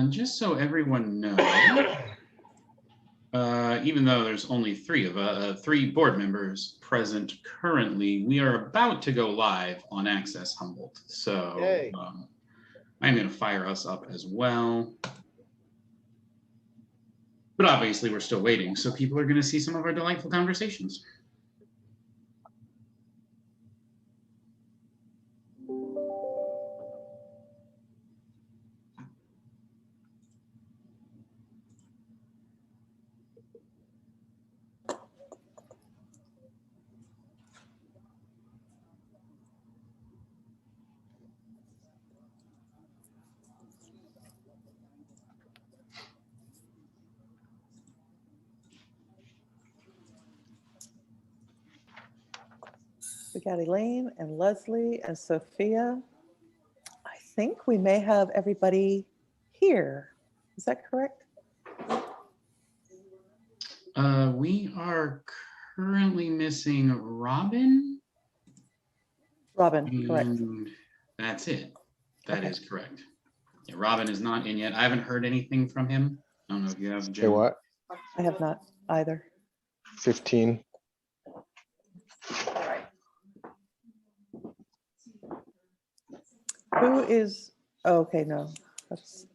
Just so everyone knows, even though there's only three board members present currently, we are about to go live on Access Humboldt. So I'm going to fire us up as well. But obviously we're still waiting, so people are going to see some of our delightful conversations. We got Elaine and Leslie and Sophia. I think we may have everybody here. Is that correct? We are currently missing Robin. Robin, correct. That's it. That is correct. Yeah, Robin is not in yet. I haven't heard anything from him. I don't know if you have, Jim. Say what? I have not either. 15. Who is, oh, okay, no. That's,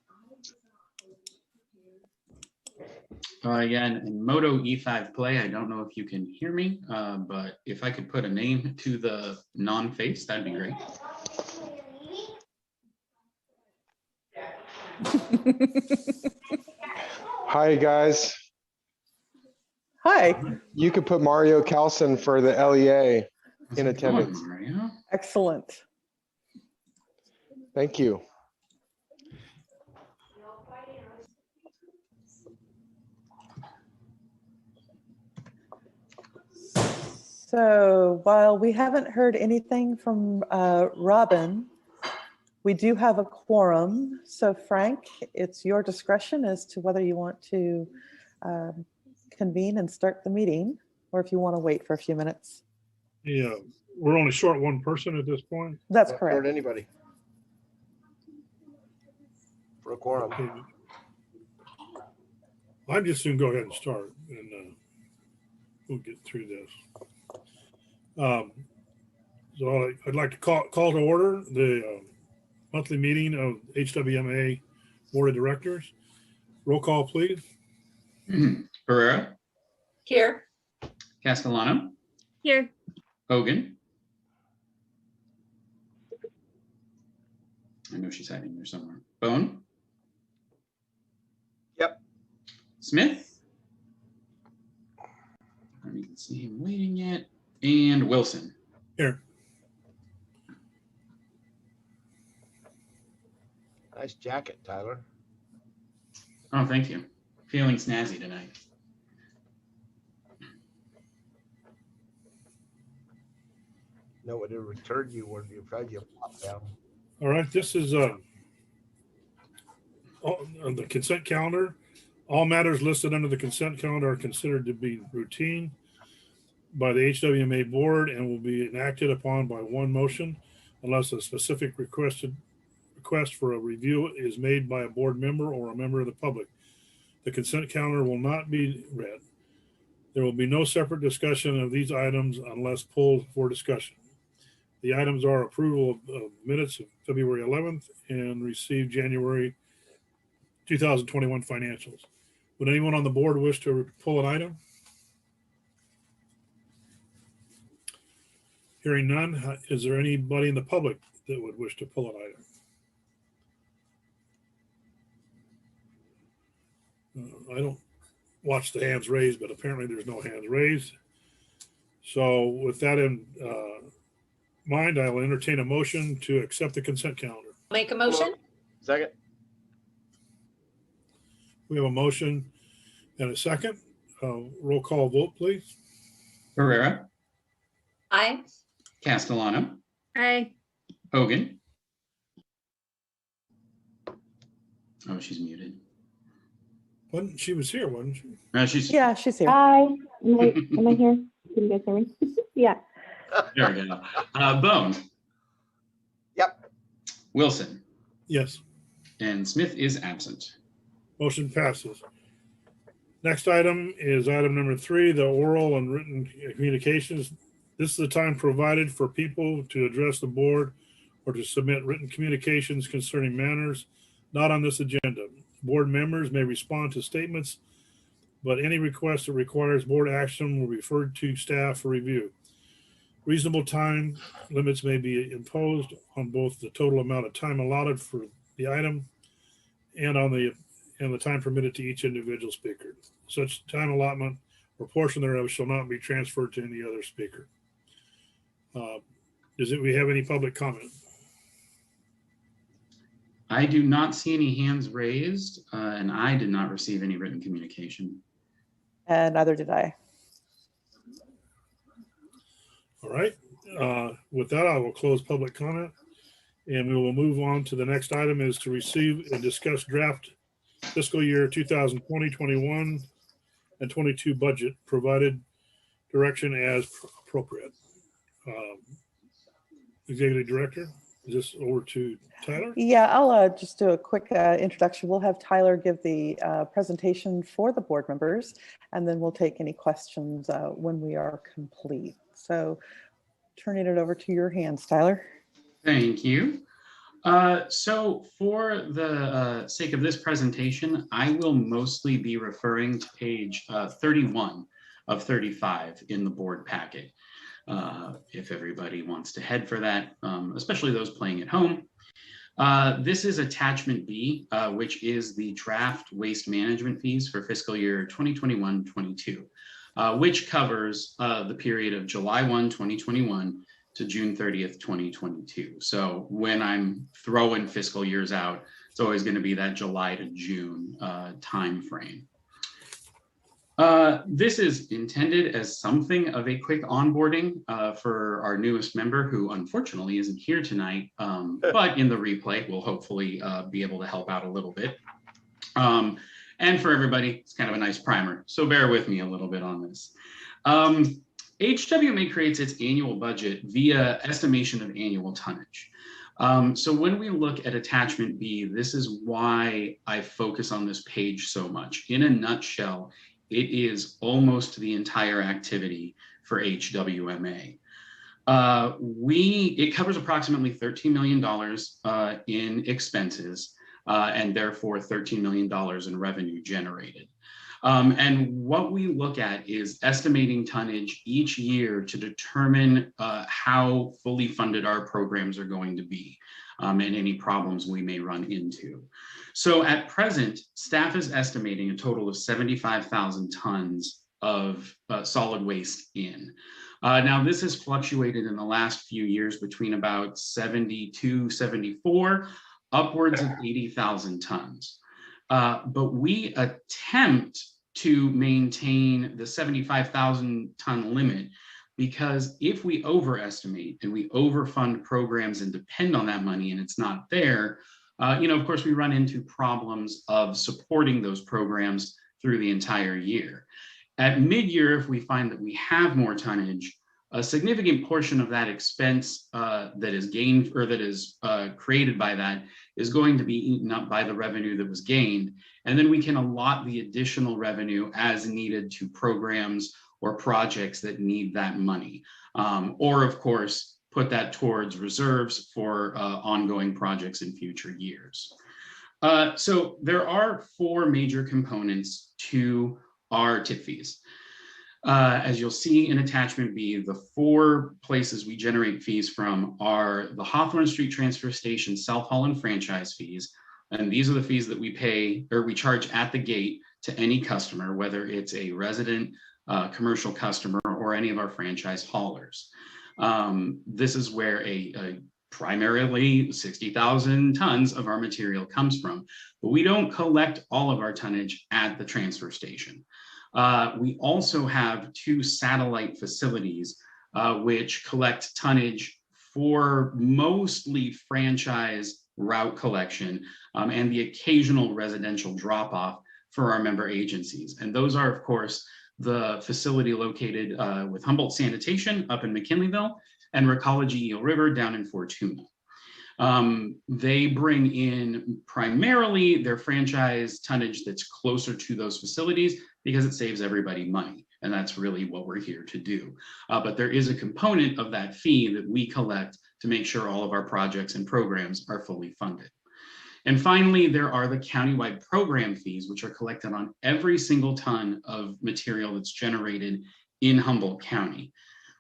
Again, in Moto E5 Play, I don't know if you can hear me, but if I could put a name to the non-face, that'd be great. Hi, guys. Hi. You could put Mario Calson for the LEA in attendance. Mario. Excellent. Thank you. So while we haven't heard anything from Robin, we do have a quorum. So Frank, it's your discretion as to whether you want to convene and start the meeting, or if you want to wait for a few minutes. Yeah, we're only short one person at this point. That's Not correct. short anybody. For a quorum. Okay. I'm just gonna go ahead and start, and we'll get through this. So I'd like to call to order the monthly meeting of HWMA Board of Directors. Roll call, please. Herrera, Here. Castellano, Here. Hogan. I know she's hiding there somewhere. Bone. Yep. Smith. I don't even see him waiting yet. And Wilson. Here. Nice jacket, Tyler. Oh, thank you. Feeling snazzy tonight. No, it would return you when you tried to pop down. All right, this is on the consent calendar. All matters listed under the consent calendar are considered to be routine by the HWMA board and will be enacted upon by one motion unless a specific request for a review is made by a board member or a member of the public. The consent calendar will not be read. There will be no separate discussion of these items unless pulled for discussion. The items are approval of minutes of February 11th and received January 2021 financials. Would anyone on the board wish to pull an item? Hearing none, is there anybody in the public that would wish to pull an item? I don't watch the hands raised, but apparently there's no hands raised. So with that in mind, I will entertain a motion to accept the consent calendar. Make a motion. Second. We have a motion and a second. Roll call vote, please. Herrera, Aye. Castellano, Aye. Hogan. Oh, she's muted. She was here, wasn't she? She's Yeah, she's here. Hi, am I here? Can you guys hear me? Yeah. There we go. Bone. Yep. Wilson. Yes. And Smith is absent. Motion passes. Next item is item number 3, the oral and written communications. This is the time provided for people to address the board or to submit written communications concerning matters not on this agenda. Board members may respond to statements, but any request that requires board action will be referred to staff for review. Reasonable time limits may be imposed on both the total amount of time allotted for the item and on the time permitted to each individual speaker. Such time allotment or portion thereof shall not be transferred to any other speaker. We have any public comment? I do not see any hands raised, and I did not receive any written communication. And neither did I. All right. With that, I will close public comment, and we will move on to the next item is to receive and discuss draft fiscal year 2020, 21, and 22 budget, provided direction as appropriate. Executive Director, is this over to Tyler? Yeah, I'll just do a quick introduction. We'll have Tyler give the presentation for the board members, and then we'll take any questions when we are complete. So turning it over to your hands, Tyler. Thank you. So for the sake of this presentation, I will mostly be referring to page 31 of 35 in the board packet. If everybody wants to head for that, especially those playing at home. This is attachment B, which is the draft waste management fees for fiscal year 2021-22, which covers the period of July 1, 2021 to June 30th, 2022. So when I'm throwing fiscal years out, it's always going to be that July to June time frame. This is intended as something of a quick onboarding for our newest member, who unfortunately isn't here tonight, but in the replay will hopefully be able to help out a little bit. And for everybody, it's kind of a nice primer, so bear with me a little bit on this. HWMA creates its annual budget via estimation of annual tonnage. So when we look at attachment B, this is why I focus on this page so much. In a nutshell, it is almost the entire activity for HWMA. It covers approximately $13 million in expenses and therefore $13 million in revenue generated. And what we look at is estimating tonnage each year to determine how fully funded our programs are going to be and any problems we may run into. So at present, staff is estimating a total of 75,000 tons of solid waste in. Now, this has fluctuated in the last few years between about 72, 74, upwards of 80,000 tons. But we attempt to maintain the 75,000 ton limit, because if we overestimate and we overfund programs and depend on that money and it's not there, of course, we run into problems of supporting those programs through the entire year. At mid-year, if we find that we have more tonnage, a significant portion of that expense that is gained or that is created by that is going to be eaten up by the revenue that was gained. And then we can allot the additional revenue as needed to programs or projects that need that money. Or, of course, put that towards reserves for ongoing projects in future years. So there are 4 major components to our tip fees. As you'll see in attachment B, the 4 places we generate fees from are the Hawthorne Street Transfer Station self-haul and franchise fees. And these are the fees that we pay or we charge at the gate to any customer, whether it's a resident, commercial customer, or any of our franchise haulers. This is where a primarily 60,000 tons of our material comes from, but we don't collect all of our tonnage at the transfer station. We also have 2 satellite facilities which collect tonnage for mostly franchise route collection and the occasional residential drop-off for our member agencies. And those are, of course, the facility located with Humboldt Sanitation up in McKinleyville, and Recology Eel River down in Fortuna. They bring in primarily their franchise tonnage that's closer to those facilities because it saves everybody money. And that's really what we're here to do. But there is a component of that fee that we collect to make sure all of our projects and programs are fully funded. And finally, there are the countywide program fees, which are collected on every single ton of material that's generated in Humboldt County.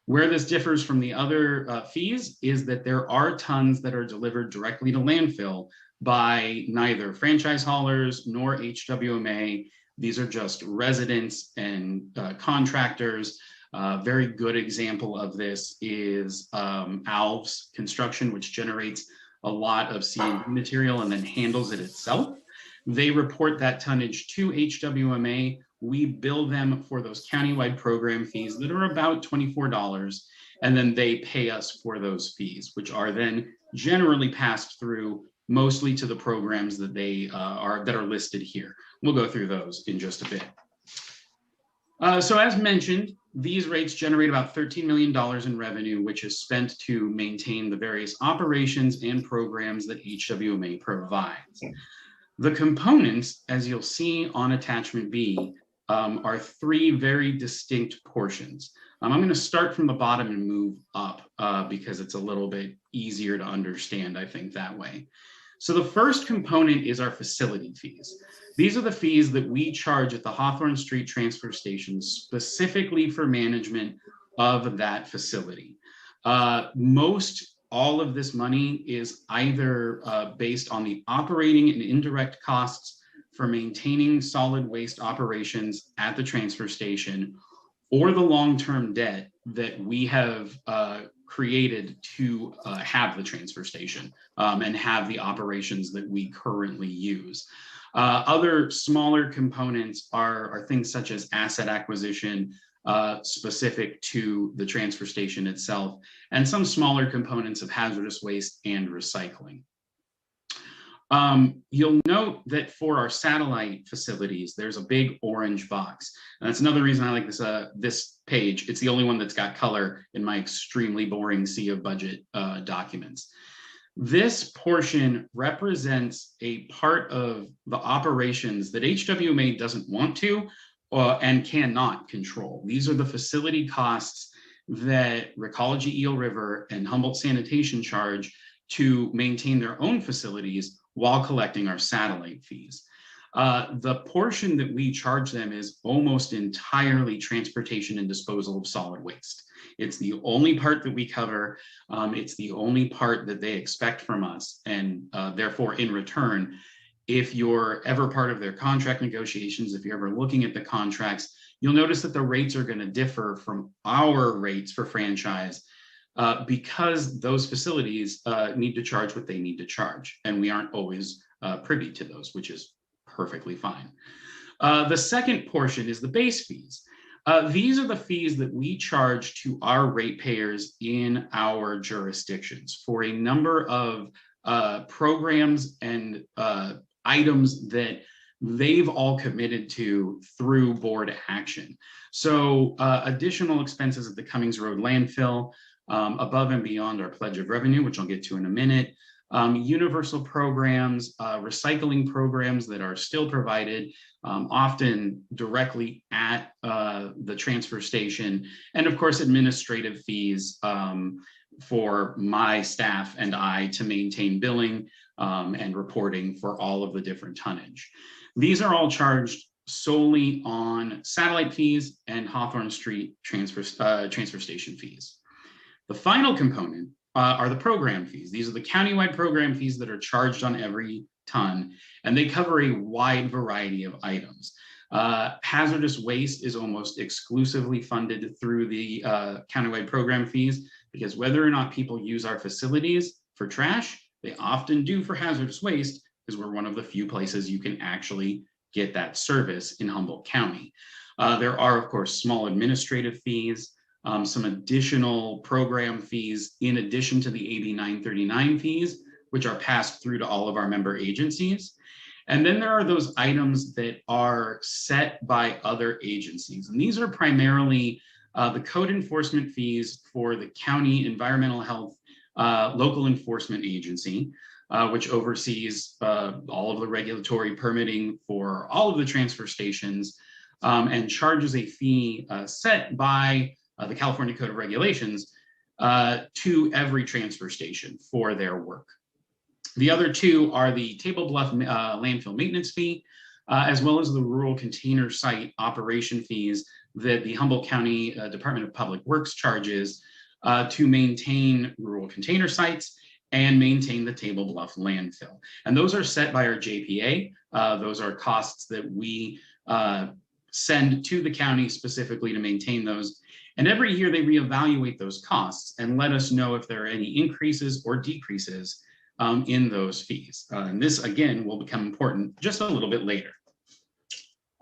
Where this differs from the other fees is that there are tons that are delivered directly to landfill by neither franchise haulers nor HWMA. These are just residents and contractors. Very good example of this is Alves Construction, which generates a lot of C&D material and then handles it itself. They report that tonnage to HWMA. We bill them for those countywide program fees that are about $24, and then they pay us for those fees, which are then generally passed through mostly to the programs that they are listed here. We'll go through those in just a bit. So as mentioned, these rates generate about $13 million in revenue, which is spent to maintain the various operations and programs that HWMA provides. The components, as you'll see on attachment B, are three very distinct portions. I'm going to start from the bottom and move up because it's a little bit easier to understand, I think, that way. So the first component is our facility fees. These are the fees that we charge at the Hawthorne Street Transfer Station specifically for management of that facility. Most all of this money is either based on the operating and indirect costs for maintaining solid waste operations at the transfer station, or the long-term debt that we have created to have the transfer station and have the operations that we currently use. Other smaller components are things such as asset acquisition specific to the transfer station itself, and some smaller components of hazardous waste and recycling. You'll note that for our satellite facilities, there's a big orange box. And that's another reason I like this page. It's the only one that's got color in my extremely boring sea of budget documents. This portion represents a part of the operations that HWMA doesn't want to and cannot control. These are the facility costs that Recology Eel River and Humboldt Sanitation charge to maintain their own facilities while collecting our satellite fees. The portion that we charge them is almost entirely transportation and disposal of solid waste. It's the only part that we cover. It's the only part that they expect from us. And therefore, in return, if you're ever part of their contract negotiations, if you're ever looking at the contracts, you'll notice that the rates are going to differ from our rates for franchise because those facilities need to charge what they need to charge. And we aren't always privy to those, which is perfectly fine. The second portion is the base fees. These are the fees that we charge to our ratepayers in our jurisdictions for a number of programs and items that they've all committed to through board action. So additional expenses at the Cummings Road landfill, above and beyond our pledge of revenue, which I'll get to in a minute, universal programs, recycling programs that are still provided, often directly at the transfer station, and of course, administrative fees for my staff and I to maintain billing and reporting for all of the different tonnage. These are all charged solely on satellite fees and Hawthorne Street transfer station fees. The final component are the program fees. These are the countywide program fees that are charged on every ton, and they cover a wide variety of items. Hazardous waste is almost exclusively funded through the countywide program fees, because whether or not people use our facilities for trash, they often do for hazardous waste, because we're one of the few places you can actually get that service in Humboldt County. There are, of course, small administrative fees, some additional program fees in addition to the AB 939 fees, which are passed through to all of our member agencies. And then there are those items that are set by other agencies. And these are primarily the code enforcement fees for the county environmental health local enforcement agency, which oversees all of the regulatory permitting for all of the transfer stations and charges a fee set by the California Code of Regulations to every transfer station for their work. The other two are the Table Bluff landfill maintenance fee, as well as the rural container site operation fees that the Humboldt County Department of Public Works charges to maintain rural container sites and maintain the Table Bluff landfill. And those are set by our JPA. Those are costs that we send to the county specifically to maintain those. And every year they reevaluate those costs and let us know if there are any increases or decreases in those fees. And this, again, will become important just a little bit later.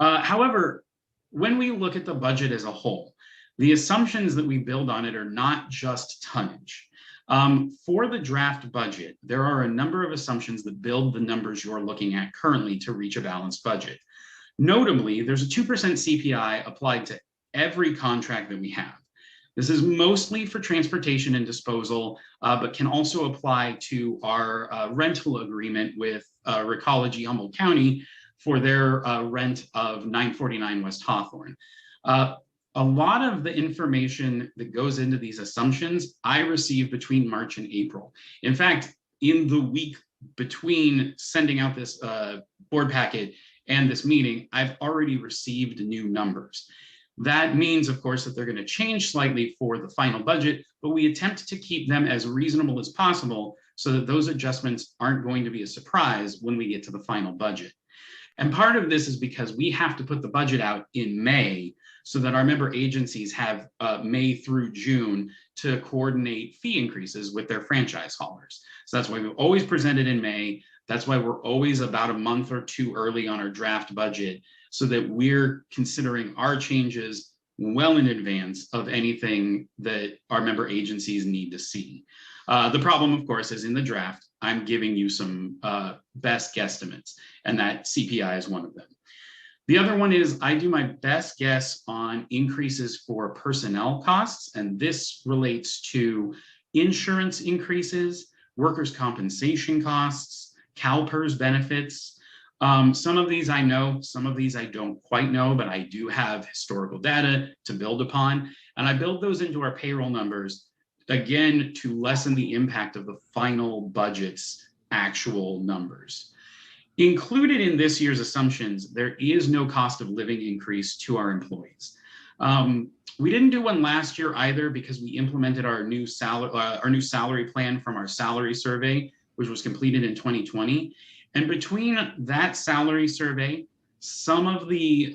However, when we look at the budget as a whole, the assumptions that we build on it are not just tonnage. For the draft budget, there are a number of assumptions that build the numbers you're looking at currently to reach a balanced budget. Notably, there's a 2% CPI applied to every contract that we have. This is mostly for transportation and disposal, but can also apply to our rental agreement with Recology Humboldt County for their rent of 949 West Hawthorne. A lot of the information that goes into these assumptions, I received between March and April. In fact, in the week between sending out this board packet and this meeting, I've already received new numbers. That means, of course, that they're going to change slightly for the final budget, but we attempt to keep them as reasonable as possible so that those adjustments aren't going to be a surprise when we get to the final budget. And part of this is because we have to put the budget out in May so that our member agencies have May through June to coordinate fee increases with their franchise haulers. So that's why we've always presented in May. That's why we're always about a month or two early on our draft budget, so that we're considering our changes well in advance of anything that our member agencies need to see. The problem, of course, is in the draft, I'm giving you some best guesstimates, and that CPI is one of them. The other one is I do my best guess on increases for personnel costs, and this relates to insurance increases, workers' compensation costs, CalPERS benefits. Some of these I know, some of these I don't quite know, but I do have historical data to build upon. And I build those into our payroll numbers, again, to lessen the impact of the final budget's actual numbers. Included in this year's assumptions, there is no cost of living increase to our employees. We didn't do one last year either because we implemented our new salary plan from our salary survey, which was completed in 2020. And between that salary survey, some of the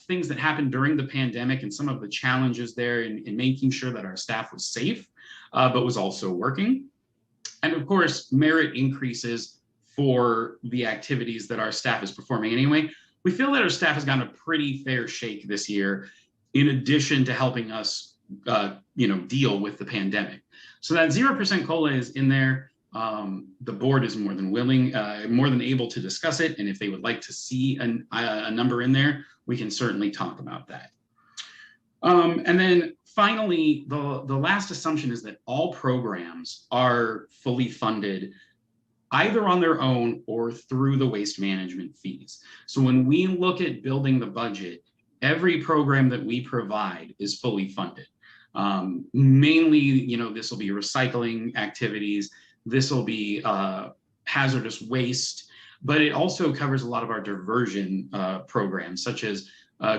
things that happened during the pandemic and some of the challenges there in making sure that our staff was safe, but was also working. And of course, merit increases for the activities that our staff is performing anyway. We feel that our staff has gotten a pretty fair shake this year, in addition to helping us deal with the pandemic. So that 0% COLA is in there. The board is more than willing, more than able to discuss it. And if they would like to see a number in there, we can certainly talk about that. And then finally, the last assumption is that all programs are fully funded either on their own or through the waste management fees. So when we look at building the budget, every program that we provide is fully funded. Mainly, this will be recycling activities. This will be hazardous waste, but it also covers a lot of our diversion programs, such as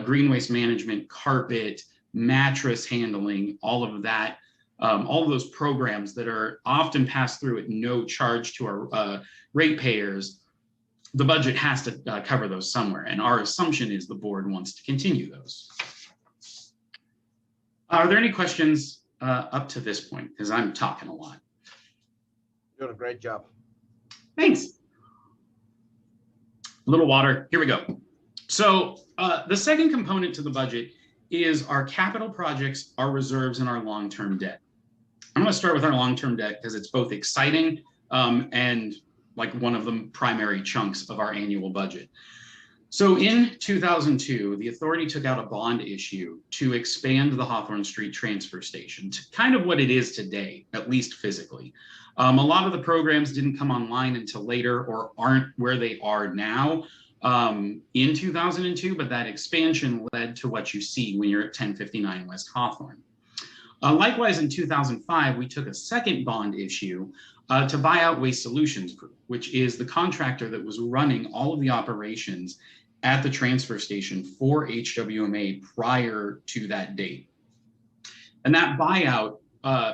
green waste management, carpet, mattress handling, all of that. All of those programs that are often passed through at no charge to our ratepayers, the budget has to cover those somewhere. And our assumption is the board wants to continue those. Are there any questions up to this point? Because I'm talking a lot. Doing a great job. Thanks. A little water. Here we go. So the second component to the budget is our capital projects, our reserves, and our long-term debt. I'm going to start with our long-term debt because it's both exciting and like one of the primary chunks of our annual budget. So in 2002, the authority took out a bond issue to expand the Hawthorne Street transfer station to kind of what it is today, at least physically. A lot of the programs didn't come online until later or aren't where they are now in 2002, but that expansion led to what you see when you're at 1059 West Hawthorne. Likewise, in 2005, we took a second bond issue to buy out Waste Solutions Group, which is the contractor that was running all of the operations at the transfer station for HWMA prior to that date. And that buyout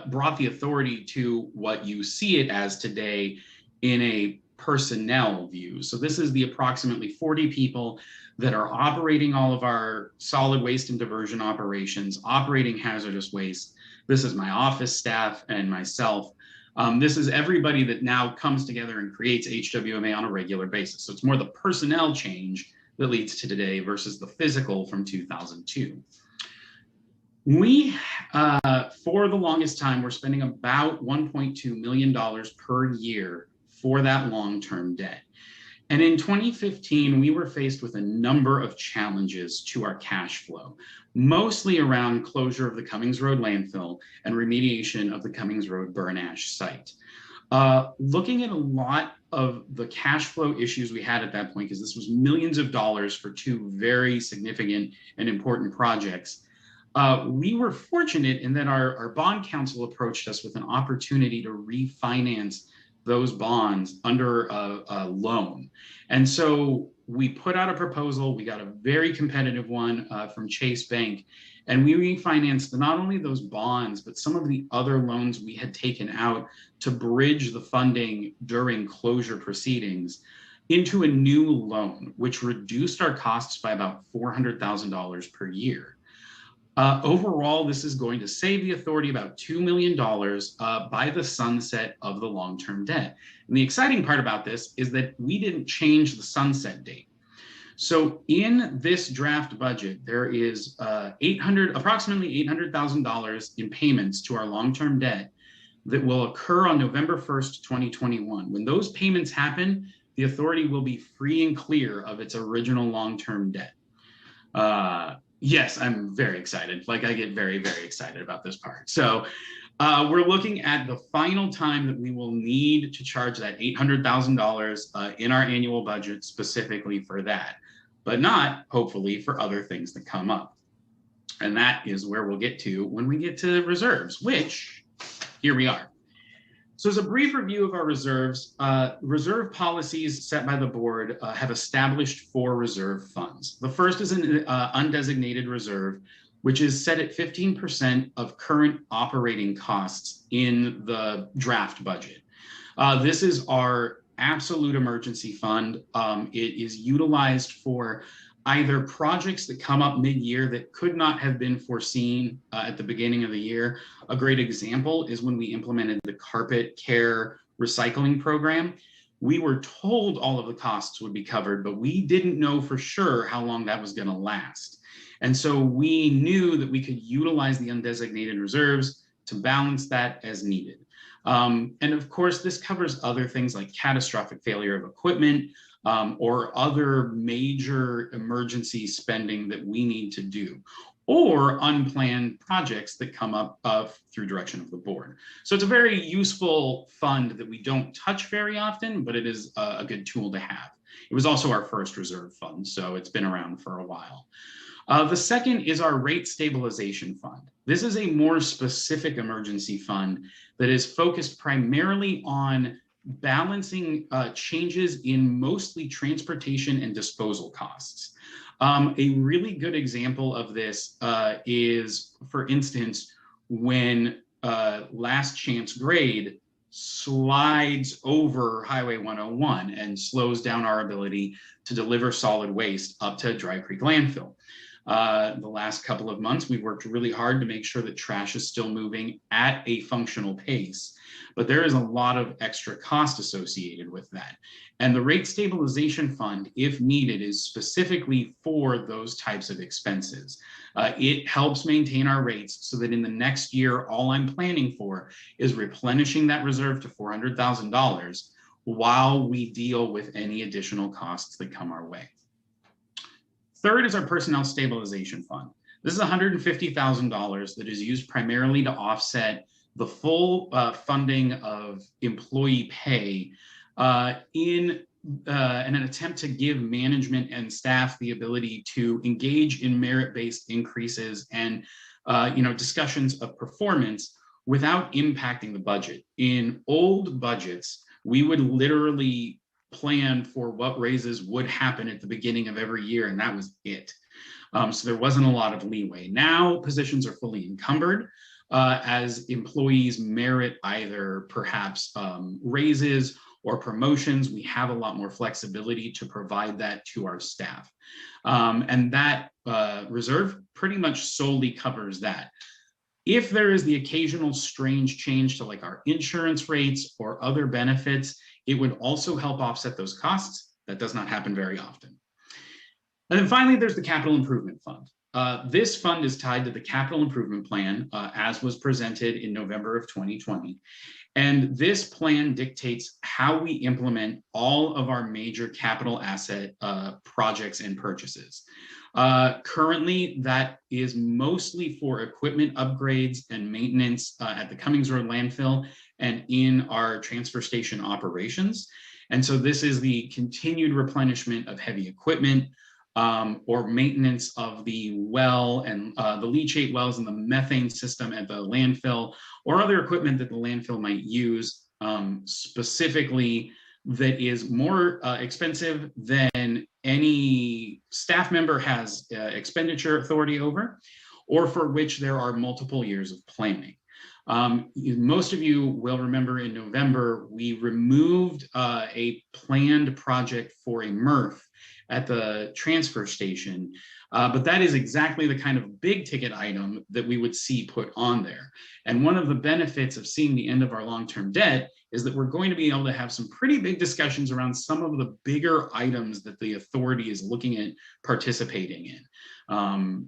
brought the authority to what you see it as today in a personnel view. So this is the approximately 40 people that are operating all of our solid waste and diversion operations, operating hazardous waste. This is my office staff and myself. This is everybody that now comes together and creates HWMA on a regular basis. So it's more the personnel change that leads to today versus the physical from 2002. We, for the longest time, we're spending about $1.2 million per year for that long-term debt. And in 2015, we were faced with a number of challenges to our cash flow, mostly around closure of the Cummings Road landfill and remediation of the Cummings Road burn ash site. Looking at a lot of the cash flow issues we had at that point, because this was millions of dollars for two very significant and important projects, we were fortunate in that our bond counsel approached us with an opportunity to refinance those bonds under a loan. And so we put out a proposal. We got a very competitive one from Chase Bank, and we refinanced not only those bonds, but some of the other loans we had taken out to bridge the funding during closure proceedings into a new loan, which reduced our costs by about $400,000 per year. Overall, this is going to save the authority about $2 million by the sunset of the long-term debt. And the exciting part about this is that we didn't change the sunset date. So in this draft budget, there is approximately $800,000 in payments to our long-term debt that will occur on November 1st, 2021. When those payments happen, the authority will be free and clear of its original long-term debt. Yes, I'm very excited. Like, I get very, very excited about this part. So we're looking at the final time that we will need to charge that $800,000 in our annual budget specifically for that, but not hopefully for other things that come up. And that is where we'll get to when we get to reserves, which here we are. So as a brief review of our reserves, reserve policies set by the board have established 4 reserve funds. The first is an undesignated reserve, which is set at 15% of current operating costs in the draft budget. This is our absolute emergency fund. It is utilized for either projects that come up mid-year that could not have been foreseen at the beginning of the year. A great example is when we implemented the carpet care recycling program. We were told all of the costs would be covered, but we didn't know for sure how long that was going to last. And so we knew that we could utilize the undesignated reserves to balance that as needed. And of course, this covers other things like catastrophic failure of equipment, or other major emergency spending that we need to do, or unplanned projects that come up through direction of the board. So it's a very useful fund that we don't touch very often, but it is a good tool to have. It was also our first reserve fund, so it's been around for a while. The second is our rate stabilization fund. This is a more specific emergency fund that is focused primarily on balancing changes in mostly transportation and disposal costs. A really good example of this is, for instance, when Last Chance Grade slides over Highway 101 and slows down our ability to deliver solid waste up to Dry Creek Landfill. The last couple of months, we've worked really hard to make sure that trash is still moving at a functional pace, but there is a lot of extra cost associated with that. And the rate stabilization fund, if needed, is specifically for those types of expenses. It helps maintain our rates so that in the next year, all I'm planning for is replenishing that reserve to $400,000 while we deal with any additional costs that come our way. Third is our personnel stabilization fund. This is $150,000 that is used primarily to offset the full funding of employee pay in an attempt to give management and staff the ability to engage in merit-based increases and discussions of performance without impacting the budget. In old budgets, we would literally plan for what raises would happen at the beginning of every year, and that was it. So there wasn't a lot of leeway. Now positions are fully encumbered as employees merit either perhaps raises or promotions. We have a lot more flexibility to provide that to our staff. And that reserve pretty much solely covers that. If there is the occasional strange change to like our insurance rates or other benefits, it would also help offset those costs. That does not happen very often. And then finally, there's the Capital Improvement Fund. This fund is tied to the Capital Improvement Plan as was presented in November of 2020. And this plan dictates how we implement all of our major capital asset projects and purchases. Currently, that is mostly for equipment upgrades and maintenance at the Cummings Road landfill and in our transfer station operations. And so this is the continued replenishment of heavy equipment or maintenance of the well and the leachate wells and the methane system at the landfill or other equipment that the landfill might use specifically that is more expensive than any staff member has expenditure authority over, or for which there are multiple years of planning. Most of you will remember in November, we removed a planned project for a MRF at the transfer station, but that is exactly the kind of big ticket item that we would see put on there. And one of the benefits of seeing the end of our long-term debt is that we're going to be able to have some pretty big discussions around some of the bigger items that the authority is looking at participating in. SB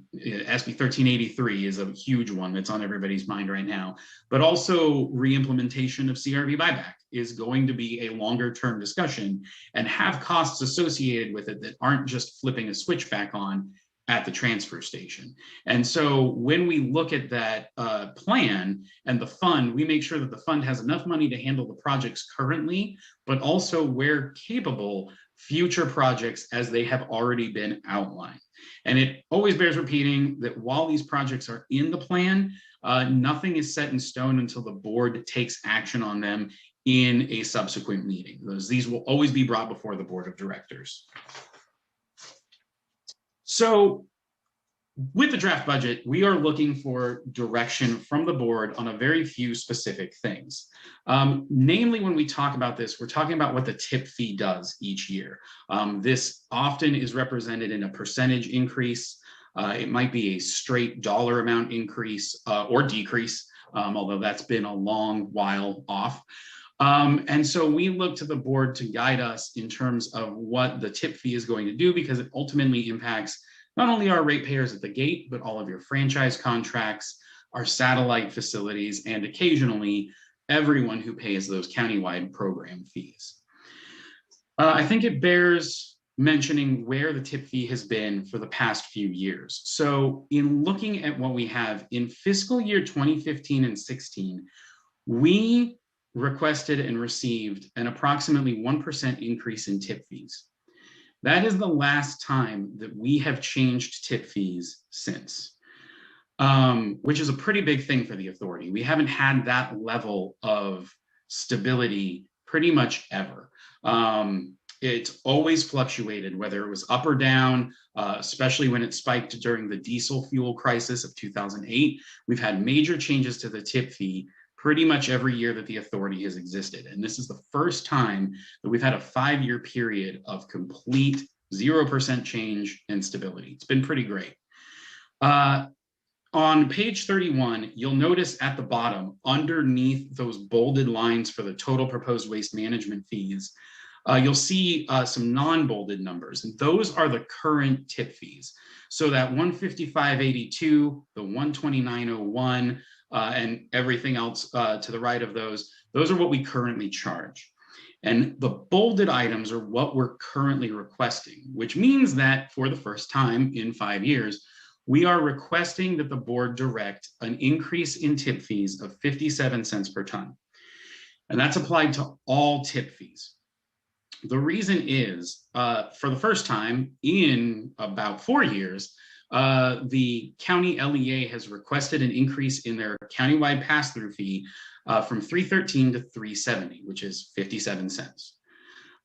1383 is a huge one that's on everybody's mind right now, but also re-implementation of CRV buyback is going to be a longer term discussion and have costs associated with it that aren't just flipping a switch back on at the transfer station. And so when we look at that plan and the fund, we make sure that the fund has enough money to handle the projects currently, but also where capable, future projects as they have already been outlined. And it always bears repeating that while these projects are in the plan, nothing is set in stone until the board takes action on them in a subsequent meeting. These will always be brought before the board of directors. So with the draft budget, we are looking for direction from the board on a very few specific things. Namely, when we talk about this, we're talking about what the tip fee does each year. This often is represented in a percentage increase. It might be a straight dollar amount increase or decrease, although that's been a long while off. And so we look to the board to guide us in terms of what the tip fee is going to do, because it ultimately impacts not only our ratepayers at the gate, but all of your franchise contracts, our satellite facilities, and occasionally everyone who pays those countywide program fees. I think it bears mentioning where the tip fee has been for the past few years. So in looking at what we have in fiscal year 2015 and 16, we requested and received an approximately 1% increase in tip fees. That is the last time that we have changed tip fees since, which is a pretty big thing for the authority. We haven't had that level of stability pretty much ever. It's always fluctuated, whether it was up or down, especially when it spiked during the diesel fuel crisis of 2008. We've had major changes to the tip fee pretty much every year that the authority has existed. And this is the first time that we've had a 5-year period of complete 0% change and stability. It's been pretty great. On page 31, you'll notice at the bottom, underneath those bolded lines for the total proposed waste management fees, you'll see some non-bolded numbers, and those are the current tip fees. So that 155.82, the 129.01, and everything else to the right of those are what we currently charge. And the bolded items are what we're currently requesting, which means that for the first time in 5 years, we are requesting that the board direct an increase in tip fees of 57 cents per ton. And that's applied to all tip fees. The reason is, for the first time in about 4 years, the county LEA has requested an increase in their countywide pass-through fee from $3.13 to $3.70, which is 57 cents.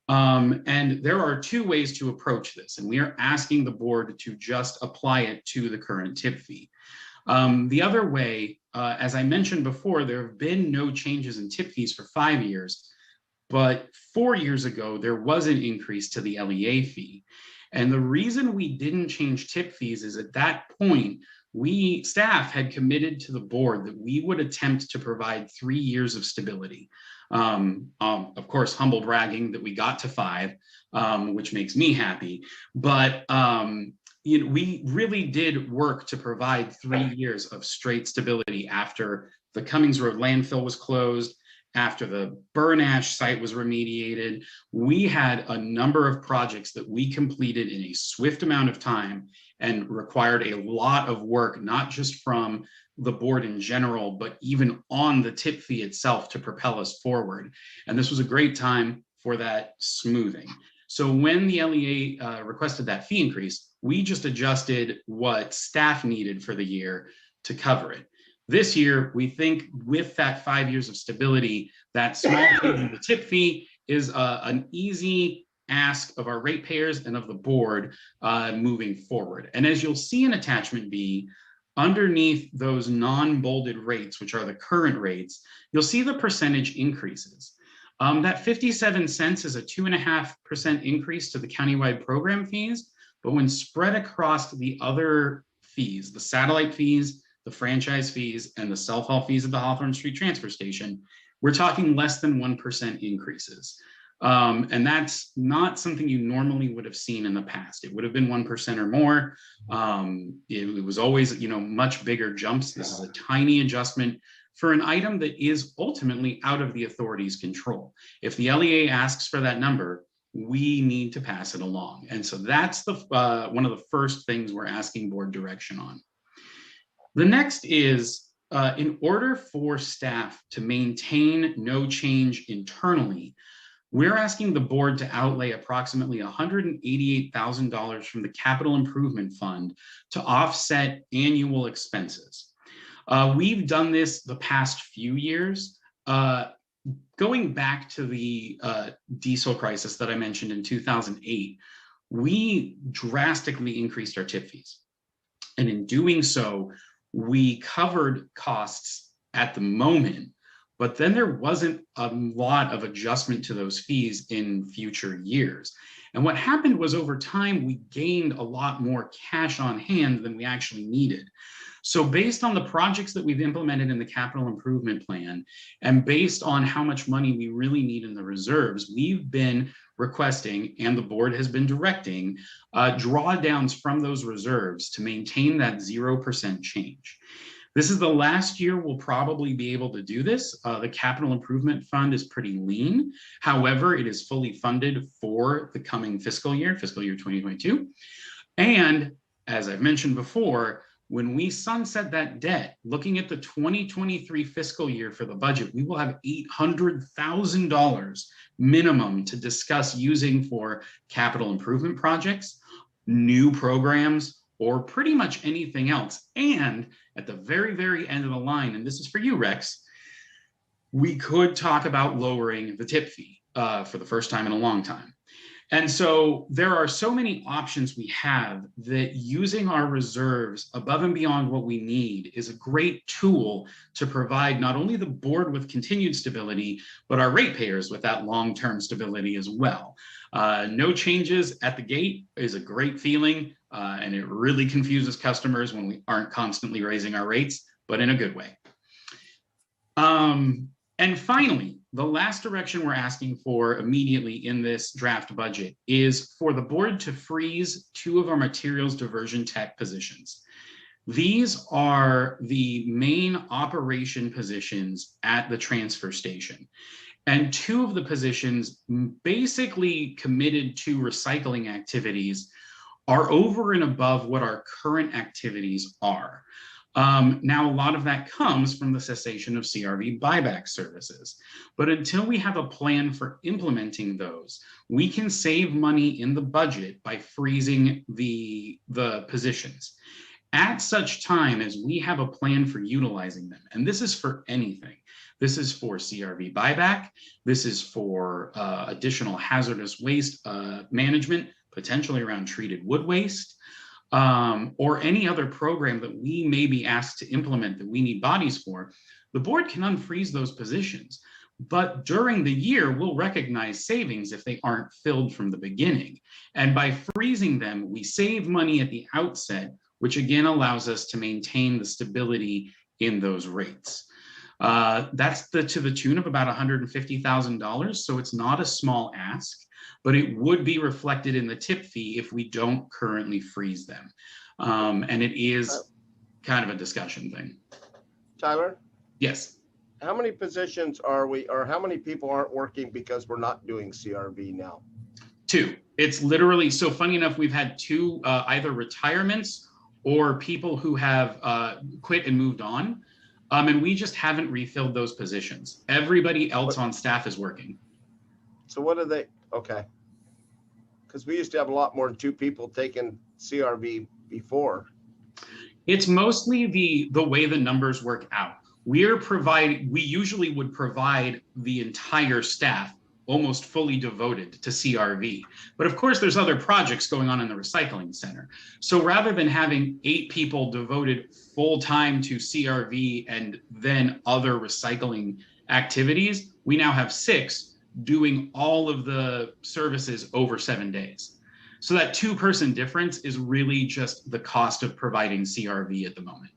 And there are two ways to approach this, and we are asking the board to just apply it to the current tip fee. The other way, as I mentioned before, there have been no changes in tip fees for 5 years, but 4 years ago, there was an increase to the LEA fee. And the reason we didn't change tip fees is at that point, staff had committed to the board that we would attempt to provide 3 years of stability. Of course, humble bragging that we got to 5, which makes me happy. But we really did work to provide 3 years of straight stability after the Cummings Road landfill was closed, after the burn ash site was remediated. We had a number of projects that we completed in a swift amount of time and required a lot of work, not just from the board in general, but even on the tip fee itself to propel us forward. And this was a great time for that smoothing. So when the LEA requested that fee increase, we just adjusted what staff needed for the year to cover it. This year, we think with that 5 years of stability, that small change in the tip fee is an easy ask of our ratepayers and of the board moving forward. And as you'll see in attachment B, underneath those non-bolded rates, which are the current rates, you'll see the percentage increases. That 57 cents is a 2.5% increase to the countywide program fees, but when spread across the other fees, the satellite fees, the franchise fees, and the self-haul fees at the Hawthorne Street Transfer Station, we're talking less than 1% increases. And that's not something you normally would have seen in the past. It would have been 1% or more. It was always, much bigger jumps. This is a tiny adjustment for an item that is ultimately out of the authority's control. If the LEA asks for that number, we need to pass it along. And so that's one of the first things we're asking board direction on. The next is, in order for staff to maintain no change internally, we're asking the board to outlay approximately $188,000 from the Capital Improvement Fund to offset annual expenses. We've done this the past few years. Going back to the diesel crisis that I mentioned in 2008, we drastically increased our tip fees. And in doing so, we covered costs at the moment, but then there wasn't a lot of adjustment to those fees in future years. And what happened was over time, we gained a lot more cash on hand than we actually needed. So based on the projects that we've implemented in the capital improvement plan, and based on how much money we really need in the reserves, we've been requesting, and the board has been directing, drawdowns from those reserves to maintain that 0% change. This is the last year we'll probably be able to do this. The capital improvement fund is pretty lean. However, it is fully funded for the coming fiscal year 2022. And as I've mentioned before, when we sunset that debt, looking at the 2023 fiscal year for the budget, we will have $800,000 minimum to discuss using for capital improvement projects, new programs, or pretty much anything else. And at the very, very end of the line, and this is for you, Rex, we could talk about lowering the tip fee for the first time in a long time. And so there are so many options we have that using our reserves above and beyond what we need is a great tool to provide not only the board with continued stability, but our ratepayers with that long-term stability as well. No changes at the gate is a great feeling, and it really confuses customers when we aren't constantly raising our rates, but in a good way. And finally, the last direction we're asking for immediately in this draft budget is for the board to freeze 2 of our materials diversion tech positions. These are the main operation positions at the transfer station. And 2 of the positions basically committed to recycling activities are over and above what our current activities are. Now, a lot of that comes from the cessation of CRV buyback services. But until we have a plan for implementing those, we can save money in the budget by freezing the positions. At such time as we have a plan for utilizing them, and this is for anything. This is for CRV buyback. This is for additional hazardous waste management, potentially around treated wood waste. Or any other program that we may be asked to implement that we need bodies for, the board can unfreeze those positions. But during the year, we'll recognize savings if they aren't filled from the beginning. And by freezing them, we save money at the outset, which again allows us to maintain the stability in those rates. That's to the tune of about $150,000. So it's not a small ask, but it would be reflected in the tip fee if we don't currently freeze them. And it is kind of a discussion thing. Tyler, Yes. how many positions are we, or how many people aren't working because we're not doing CRV now? 2. It's literally, so funny enough, we've had 2 either retirements or people who have quit and moved on. And we just haven't refilled those positions. Everybody else on staff is working. So what are they? Okay. Because we used to have a lot more than 2 people taking CRV before. It's mostly the way the numbers work out. We usually would provide the entire staff almost fully devoted to CRV. But of course, there's other projects going on in the recycling center. So rather than having 8 people devoted full time to CRV and then other recycling activities, we now have 6 doing all of the services over 7 days. So that 2-person difference is really just the cost of providing CRV at the moment.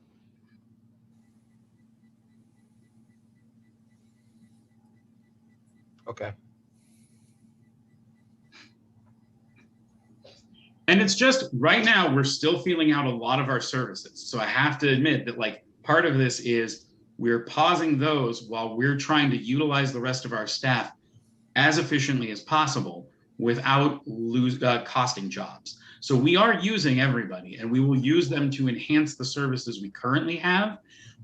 Okay. And it's just right now, we're still feeling out a lot of our services. So I have to admit that like part of this is we're pausing those while we're trying to utilize the rest of our staff as efficiently as possible without costing jobs. So we are using everybody and we will use them to enhance the services we currently have.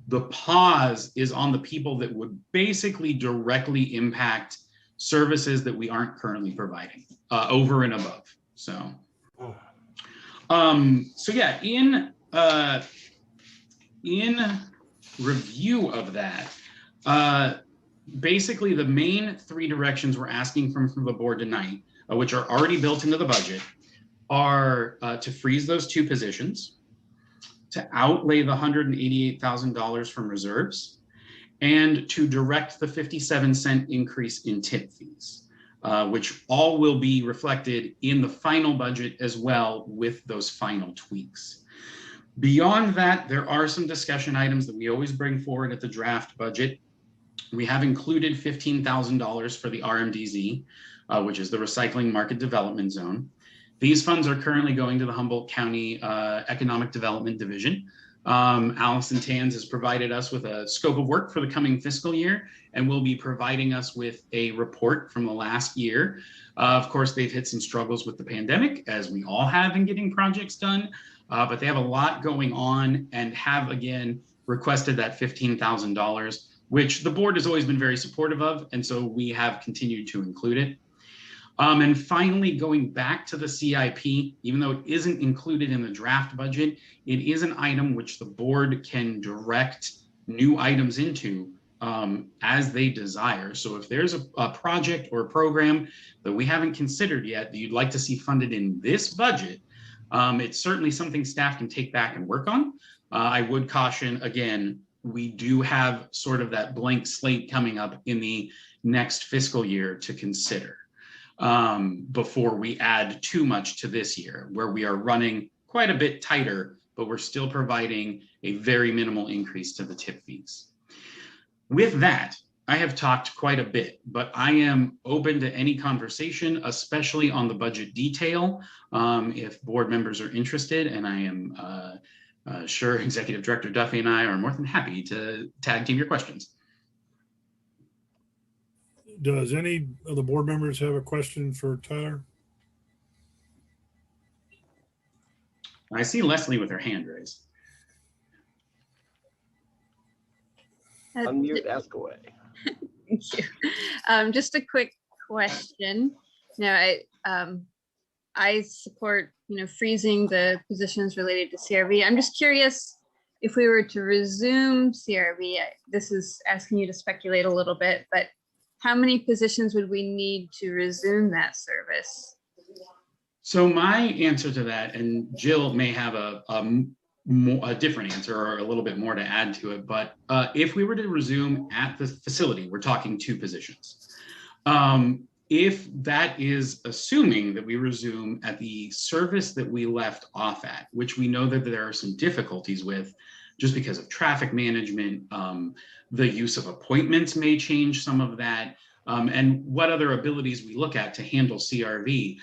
The pause is on the people that would basically directly impact services that we aren't currently providing over and above. So yeah, in review of that, basically the main 3 directions we're asking from the board tonight, which are already built into the budget, are to freeze those 2 positions, to outlay the $188,000 from reserves, and to direct the 57-cent increase in tip fees, which all will be reflected in the final budget as well with those final tweaks. Beyond that, there are some discussion items that we always bring forward at the draft budget. We have included $15,000 for the RMDZ, which is the Recycling Market Development Zone. These funds are currently going to the Humboldt County Economic Development Division. Allison Tanz has provided us with a scope of work for the coming fiscal year and will be providing us with a report from the last year. Of course, they've hit some struggles with the pandemic, as we all have in getting projects done, but they have a lot going on and have, again, requested that $15,000, which the board has always been very supportive of, and so we have continued to include it. And finally, going back to the CIP, even though it isn't included in the draft budget, it is an item which the board can direct new items into as they desire. So if there's a project or a program that we haven't considered yet that you'd like to see funded in this budget, it's certainly something staff can take back and work on. I would caution, again, we do have sort of that blank slate coming up in the next fiscal year to consider. Before we add too much to this year, where we are running quite a bit tighter, but we're still providing a very minimal increase to the tip fees. With that, I have talked quite a bit, but I am open to any conversation, especially on the budget detail, if board members are interested, and I am sure Executive Director Duffy and I are more than happy to tag team your questions. Does any of the board members have a question for Tyler? I see Leslie with her hand raised. Unmute, ask away. Thank you. Just a quick question. Now, I support, freezing the positions related to CRV. I'm just curious if we were to resume CRV, this is asking you to speculate a little bit, but how many positions would we need to resume that service? So my answer to that, and Jill may have a different answer or a little bit more to add to it, but if we were to resume at the facility, we're talking 2 positions. If that is assuming that we resume at the service that we left off at, which we know that there are some difficulties with just because of traffic management, the use of appointments may change some of that, and what other abilities we look at to handle CRV.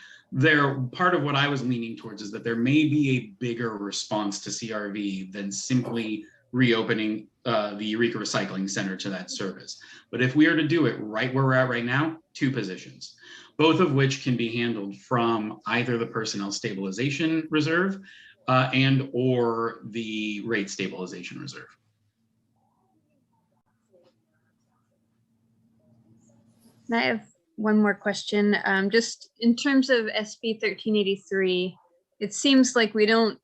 Part of what I was leaning towards is that there may be a bigger response to CRV than simply reopening the Eureka Recycling Center to that service. But if we are to do it right where we're at right now, 2 positions, both of which can be handled from either the Personnel Stabilization Reserve and or the Rate Stabilization Reserve. And I have one more question. Just in terms of SB 1383, it seems like we don't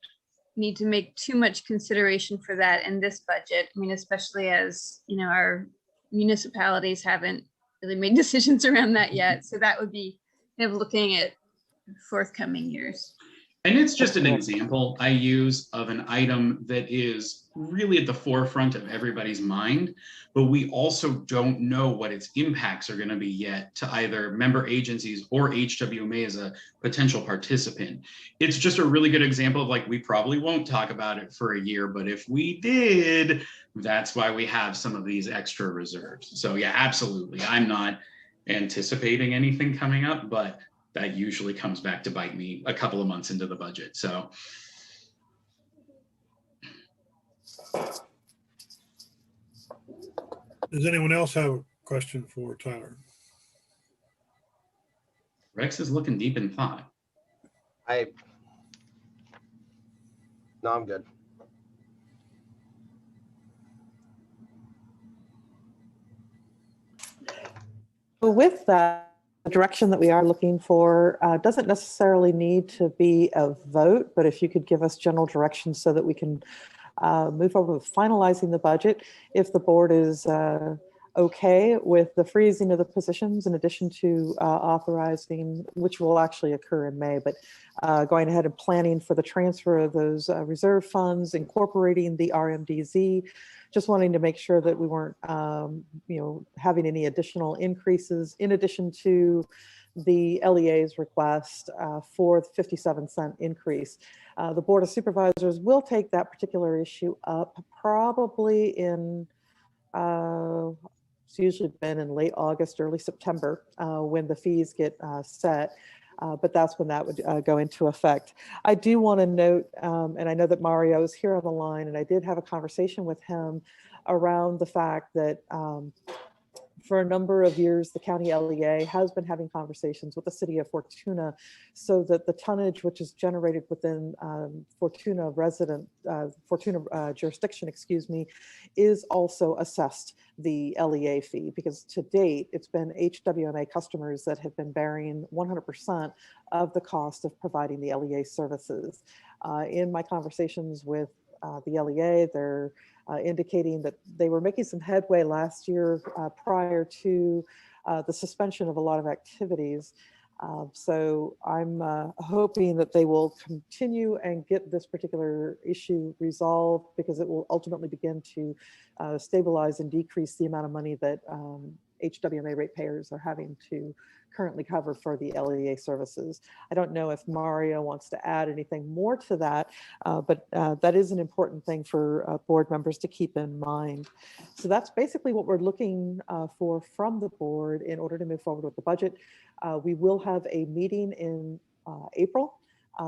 need to make too much consideration for that in this budget. I mean, especially as, our municipalities haven't really made decisions around that yet. So that would be kind of looking at forthcoming years. And it's just an example I use of an item that is really at the forefront of everybody's mind, but we also don't know what its impacts are going to be yet to either member agencies or HWMA as a potential participant. It's just a really good example of we probably won't talk about it for a year, but if we did, that's why we have some of these extra reserves. So yeah, absolutely. I'm not anticipating anything coming up, but that usually comes back to bite me a couple of months into the budget. So. Does anyone else have a question for Tyler? Rex is looking deep in thought. No, I'm good. With that, the direction that we are looking for doesn't necessarily need to be a vote, but if you could give us general direction so that we can move forward with finalizing the budget. If the board is okay with the freezing of the positions in addition to authorizing, which will actually occur in May, but going ahead and planning for the transfer of those reserve funds, incorporating the RMDZ, just wanting to make sure that we weren't, having any additional increases in addition to the LEA's request for the 57-cent increase. The Board of Supervisors will take that particular issue up probably in, it's usually been in late August, early September, when the fees get set. But that's when that would go into effect. I do want to note, and I know that Mario is here on the line, and I did have a conversation with him around the fact that for a number of years, the county LEA has been having conversations with the city of Fortuna so that the tonnage which is generated within Fortuna jurisdiction, is also assessed the LEA fee, because to date, it's been HWMA customers that have been bearing 100% of the cost of providing the LEA services. In my conversations with the LEA, they're indicating that they were making some headway last year prior to the suspension of a lot of activities. So I'm hoping that they will continue and get this particular issue resolved, because it will ultimately begin to stabilize and decrease the amount of money that HWMA ratepayers are having to currently cover for the LEA services. I don't know if Mario wants to add anything more to that, but that is an important thing for board members to keep in mind. So that's basically what we're looking for from the board in order to move forward with the budget. We will have a meeting in April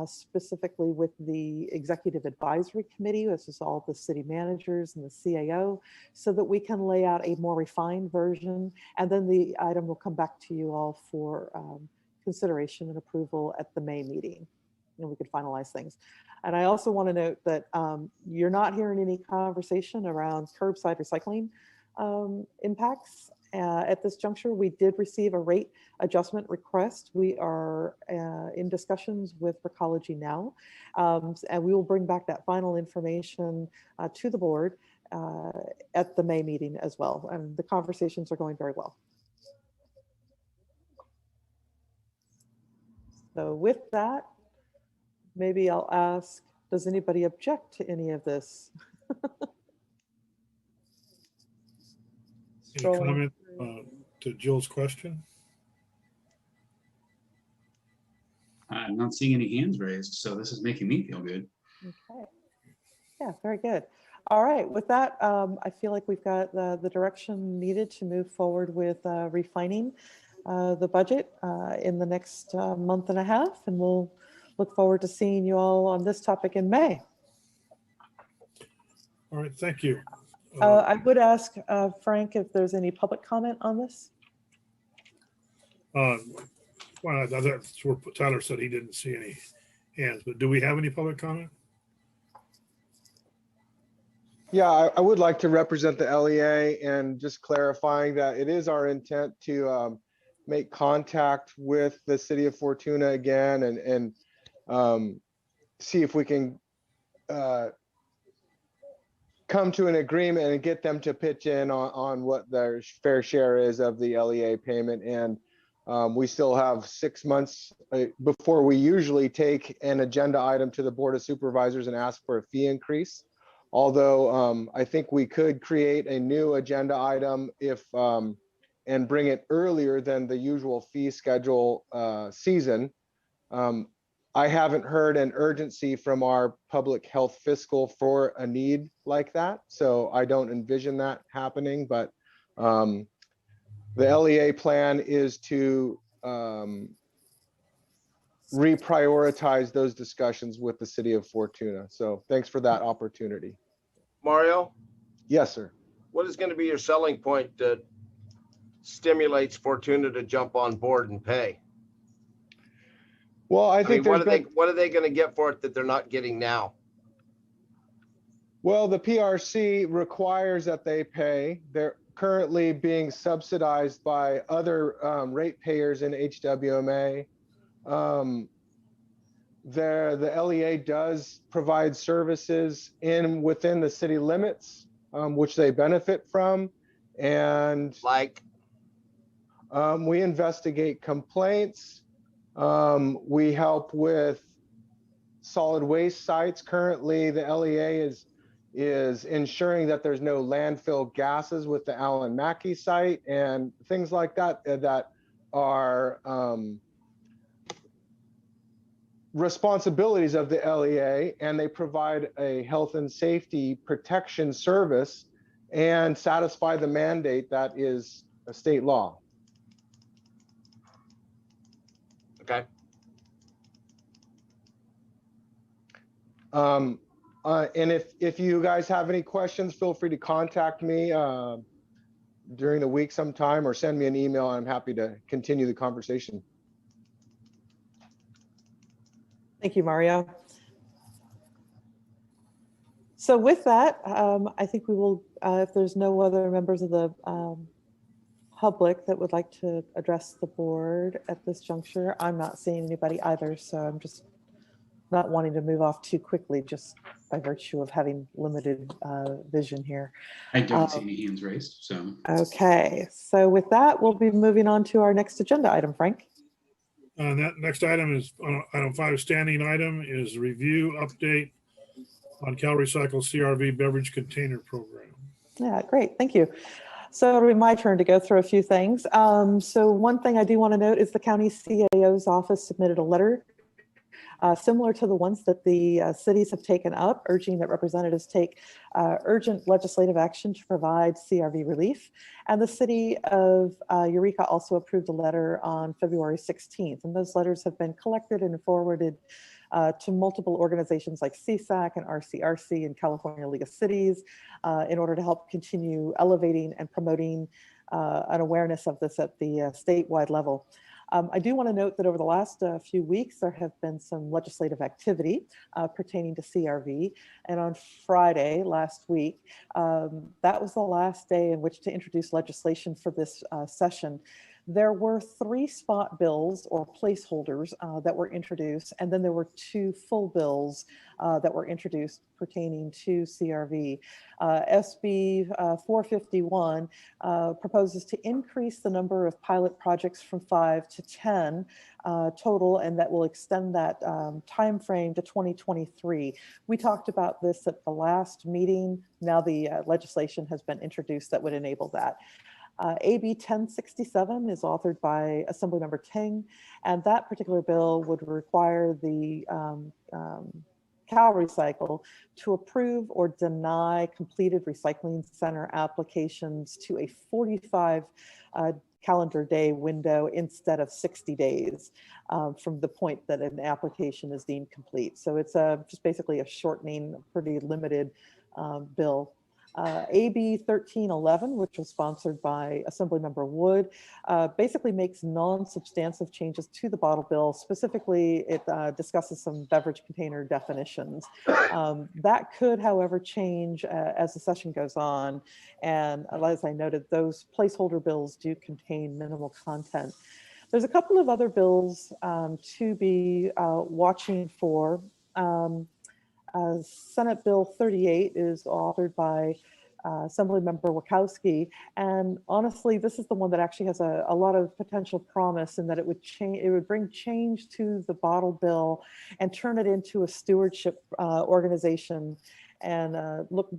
specifically with the Executive Advisory Committee. This is all the city managers and the CAO, so that we can lay out a more refined version. And then the item will come back to you all for consideration and approval at the May meeting, and we could finalize things. And I also want to note that you're not hearing any conversation around curbside recycling impacts. At this juncture, we did receive a rate adjustment request. We are in discussions with Recology now, and we will bring back that final information to the board at the May meeting as well. And the conversations are going very well. So with that, maybe I'll ask, does anybody object to any of this? Any comment to Jill's question? I'm not seeing any hands raised, so this is making me feel good. Okay. Yeah, very good. All right, with that, I feel like we've got the direction needed to move forward with refining the budget in the next month and a half, and we'll look forward to seeing you all on this topic in May. All right, thank you. I would ask Frank if there's any public comment on this. Well, that's where Tyler said he didn't see any hands, but do we have any public comment? Yeah, I would like to represent the LEA and just clarifying that it is our intent to make contact with the city of Fortuna again and see if we can come to an agreement and get them to pitch in on what their fair share is of the LEA payment. And we still have 6 months before we usually take an agenda item to the Board of Supervisors and ask for a fee increase. Although I think we could create a new agenda item if and bring it earlier than the usual fee schedule season. I haven't heard an urgency from our public health fiscal for a need like that, so I don't envision that happening. But the LEA plan is to reprioritize those discussions with the city of Fortuna. So thanks for that opportunity. Mario, Yes, sir. what is going to be your selling point that stimulates Fortuna to jump on board and pay? Well, I think what are they going to get for it that they're not getting now? Well, the PRC requires that they pay. They're currently being subsidized by other ratepayers in HWMA. The LEA does provide services within the city limits, which they benefit from. And Like, we investigate complaints. We help with solid waste sites. Currently, the LEA is ensuring that there's no landfill gases with the Allen Mackey site and things like that that are responsibilities of the LEA, and they provide a health and safety protection service and satisfy the mandate that is a state law. okay. And if you guys have any questions, feel free to contact me during the week sometime or send me an email. I'm happy to continue the conversation. Thank you, Mario. So with that, I think we will, if there's no other members of the public that would like to address the board at this juncture, I'm not seeing anybody either. So I'm just not wanting to move off too quickly, just by virtue of having limited vision here. I don't see any hands raised, so. Okay, so with that, we'll be moving on to our next agenda item, Frank. That next item is item 5, standing item is review update on CalRecycle CRV beverage container program. Yeah, great, thank you. So it'll be my turn to go through a few things. So one thing I do want to note is the county CAO's office submitted a letter similar to the ones that the cities have taken up, urging that representatives take urgent legislative action to provide CRV relief. And the city of Eureka also approved a letter on February 16th. And those letters have been collected and forwarded to multiple organizations like CSAC and RCRC and California League of Cities in order to help continue elevating and promoting an awareness of this at the statewide level. I do want to note that over the last few weeks, there have been some legislative activity pertaining to CRV. And on Friday last week, that was the last day in which to introduce legislation for this session. There were 3 spot bills or placeholders that were introduced, and then there were 2 full bills that were introduced pertaining to CRV. SB 451 proposes to increase the number of pilot projects from 5 to 10 total, and that will extend that time frame to 2023. We talked about this at the last meeting. Now the legislation has been introduced that would enable that. AB 1067 is authored by Assemblymember Ting, and that particular bill would require the Cal Recycle to approve or deny completed recycling center applications to a 45 calendar day window instead of 60 days from the point that an application is deemed complete. So it's just basically a shortening, pretty limited bill. AB 1311, which was sponsored by Assemblymember Wood, basically makes non-substantive changes to the bottle bill. Specifically, it discusses some beverage container definitions. That could, however, change as the session goes on. And as I noted, those placeholder bills do contain minimal content. There's a couple of other bills to be watching for. Senate Bill 38 is authored by Assemblymember Wachowski, and honestly, this is the one that actually has a lot of potential promise in that it would change. It would bring change to the bottle bill and turn it into a stewardship organization, and look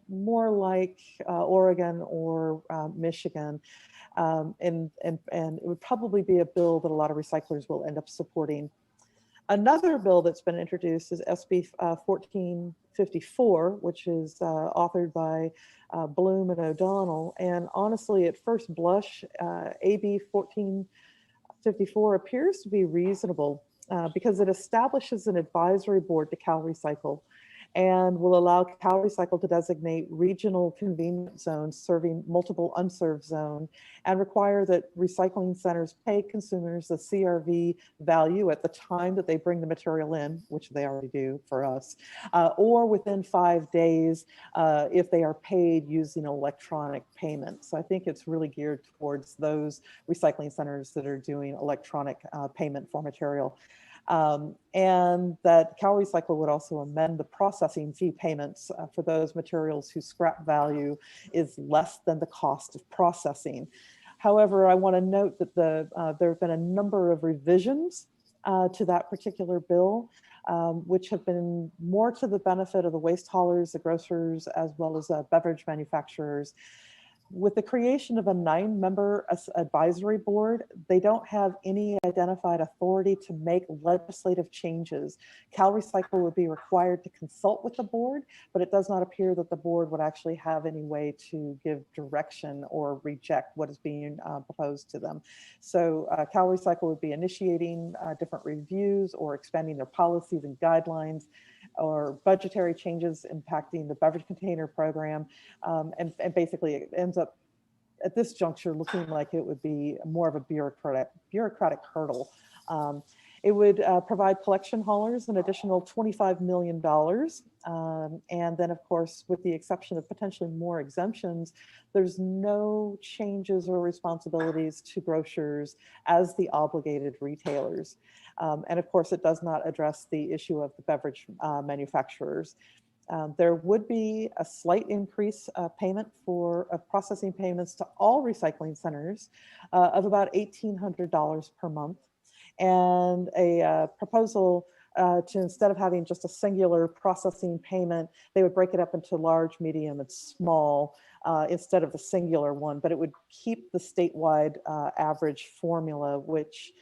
more like Oregon or Michigan. And it would probably be a bill that a lot of recyclers will end up supporting. Another bill that's been introduced is SB 1454, which is authored by Bloom and O'Donnell. And honestly, at first blush, AB 1454 appears to be reasonable because it establishes an advisory board to Cal Recycle and will allow Cal Recycle to designate regional convenience zones serving multiple unserved zones and require that recycling centers pay consumers the CRV value at the time that they bring the material in, which they already do for us, or within 5 days if they are paid using electronic payment. So I think it's really geared towards those recycling centers that are doing electronic payment for material. And that Cal Recycle would also amend the processing fee payments for those materials whose scrap value is less than the cost of processing. However, I want to note that there have been a number of revisions to that particular bill, which have been more to the benefit of the waste haulers, the grocers, as well as beverage manufacturers. With the creation of a 9-member advisory board, they don't have any identified authority to make legislative changes. Cal Recycle would be required to consult with the board, but it does not appear that the board would actually have any way to give direction or reject what is being proposed to them. So Cal Recycle would be initiating different reviews or expanding their policies and guidelines, or budgetary changes impacting the beverage container program. And basically it ends up at this juncture looking like it would be more of a bureaucratic hurdle. It would provide collection haulers an additional $25 million. And then of course, with the exception of potentially more exemptions, there's no changes or responsibilities to grocers as the obligated retailers. And of course, it does not address the issue of the beverage manufacturers. There would be a slight increase payment for processing payments to all recycling centers of about $1,800 per month. And a proposal to, instead of having just a singular processing payment, they would break it up into large, medium, and small instead of the singular one, but it would keep the statewide average formula, which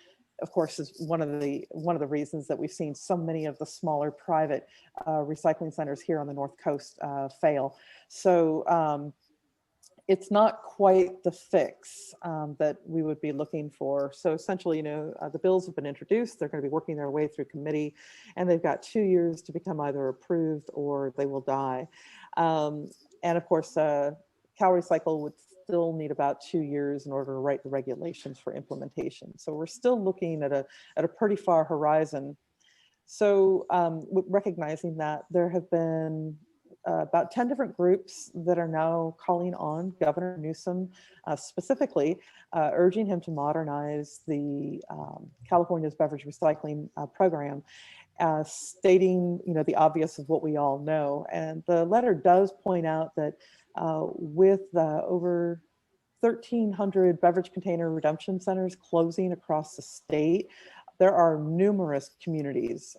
of course is one of the reasons that we've seen so many of the smaller private recycling centers here on the North Coast fail. So it's not quite the fix that we would be looking for. So essentially, the bills have been introduced. They're going to be working their way through committee, and they've got 2 years to become either approved or they will die. And of course, Cal Recycle would still need about 2 years in order to write the regulations for implementation. So we're still looking at a pretty far horizon. So recognizing that, there have been about 10 different groups that are now calling on Governor Newsom specifically, urging him to modernize the California's beverage recycling program, stating the obvious of what we all know. And the letter does point out that with over 1,300 beverage container redemption centers closing across the state, there are numerous communities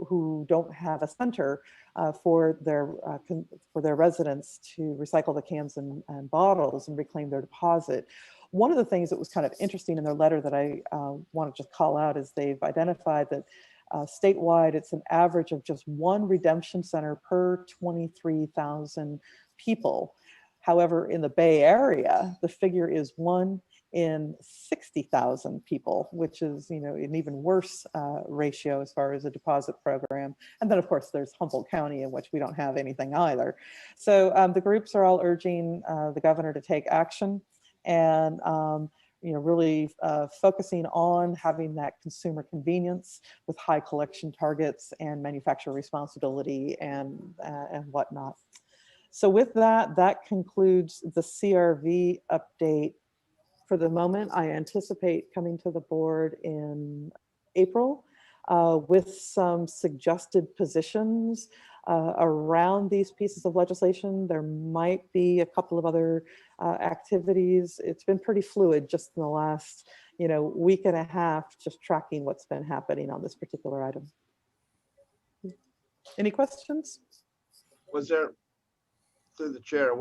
who don't have a center for their residents to recycle the cans and bottles and reclaim their deposit. One of the things that was kind of interesting in their letter that I want to just call out is they've identified that statewide, it's an average of just one redemption center per 23,000 people. However, in the Bay Area, the figure is 1 in 60,000 people, which is, an even worse ratio as far as a deposit program. And then of course there's Humboldt County, in which we don't have anything either. So the groups are all urging the governor to take action and really focusing on having that consumer convenience with high collection targets and manufacturer responsibility and whatnot. So with that, that concludes the CRV update. For the moment, I anticipate coming to the board in April with some suggested positions around these pieces of legislation. There might be a couple of other activities. It's been pretty fluid just in the last, week and a half, just tracking what's been happening on this particular item. Any questions? Was there, through the chair,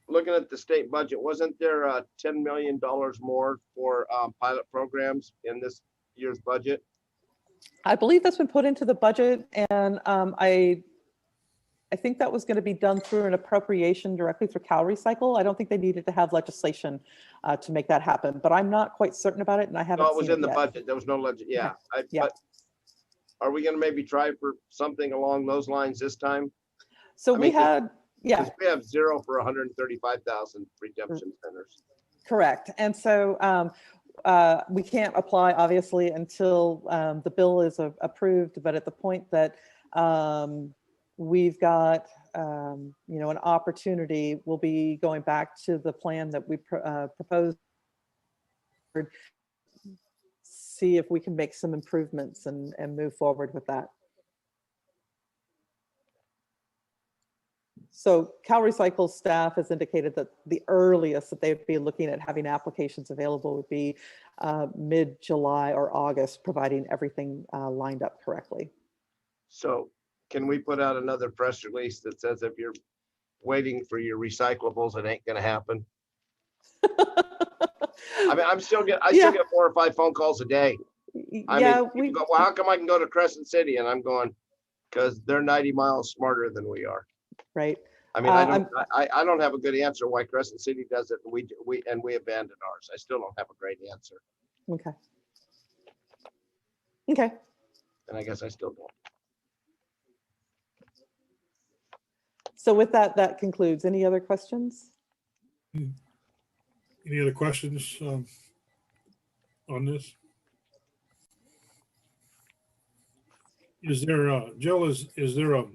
looking at the state budget, wasn't there $10 million more for pilot programs in this year's budget? I believe that's been put into the budget, and I think that was going to be done through an appropriation directly through Cal Recycle. I don't think they needed to have legislation to make that happen, but I'm not quite certain about it, and I haven't No, it was seen in the yet. budget. There was no legend. Yeah. Okay. Yeah. But are we going to maybe try for something along those lines this time? So we had, yeah. We have 0 for 135,000 redemption centers. Correct. And so we can't apply obviously until the bill is approved, but at the point that we've got an opportunity, we'll be going back to the plan that we proposed, see if we can make some improvements and move forward with that. So Cal Recycle staff has indicated that the earliest that they'd be looking at having applications available would be mid-July or August, providing everything lined up correctly. So can we put out another press release that says if you're waiting for your recyclables, it ain't gonna happen? I mean, I still get 4 or 5 phone calls a day. I mean, go, well, how come I can go to Crescent City? And I'm going, because they're 90 miles smarter than we are. Right. I mean, I don't have a good answer why Crescent City does it. And we abandoned ours. I still don't have a great answer. Okay. Okay. And I guess I still don't. So with that, that concludes. Any other questions? Any other questions on this? Is there, Jill, is there a,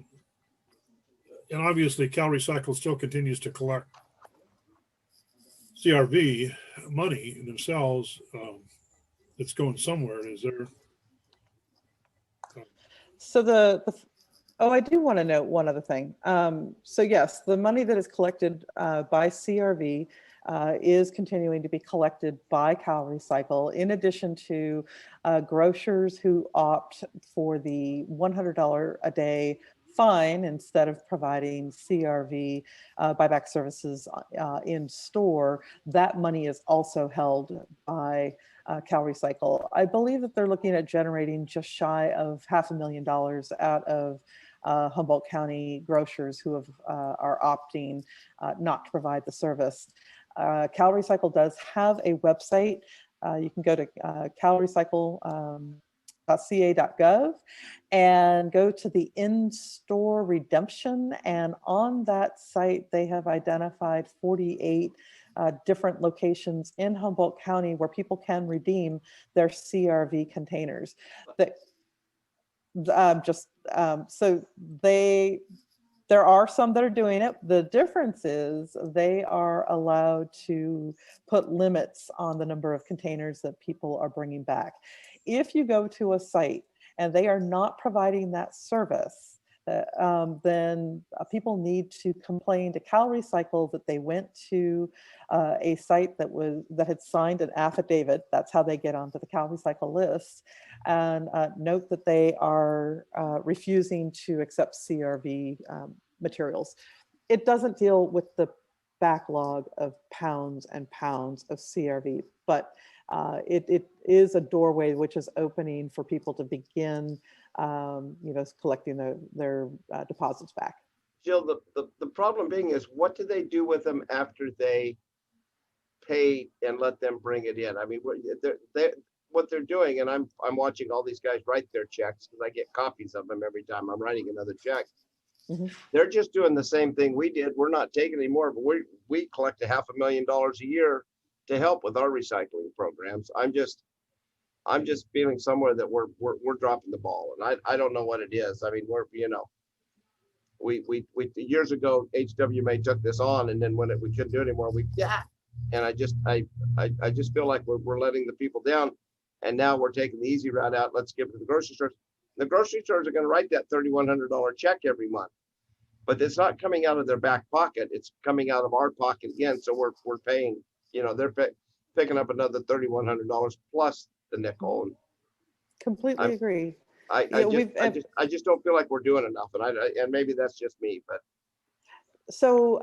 and obviously Cal Recycle still continues to collect CRV money themselves. It's going somewhere. Is there? So oh, I do want to note one other thing. So yes, the money that is collected by CRV is continuing to be collected by Cal Recycle, in addition to grocers who opt for the $100 a day fine instead of providing CRV buyback services in store. That money is also held by Cal Recycle. I believe that they're looking at generating just shy of $500,000 out of Humboldt County grocers who are opting not to provide the service. CalRecycle does have a website. You can go to calrecycle.ca.gov and go to the in-store redemption. And on that site, they have identified 48 different locations in Humboldt County where people can redeem their CRV containers. So there are some that are doing it. The difference is they are allowed to put limits on the number of containers that people are bringing back. If you go to a site and they are not providing that service, then people need to complain to CalRecycle that they went to a site that had signed an affidavit. That's how they get onto the CalRecycle list. And note that they are refusing to accept CRV materials. It doesn't deal with the backlog of pounds and pounds of CRV, but it is a doorway which is opening for people to begin collecting their deposits back. Jill, the problem being is, what do they do with them after they pay and let them bring it in? I mean, what they're doing, and I'm watching all these guys write their checks because I get copies of them every time I'm writing another check. Mm-hmm. They're just doing the same thing we did. We're not taking any more, but we collect $500,000 a year to help with our recycling programs. I'm just feeling somewhere that we're dropping the ball, and I don't know what it is. I mean, we years ago HWMA took this on, and then when we couldn't do it anymore, and I just feel like we're letting the people down, and now we're taking the easy route out. Let's give it to the grocery stores. The grocery stores are going to write that $3,100 check every month, but it's not coming out of their back pocket. It's coming out of our pocket again. So we're paying. They're picking up another $3,100 plus the nickel. Completely agree. I just don't feel like we're doing enough, and maybe that's just me, but. So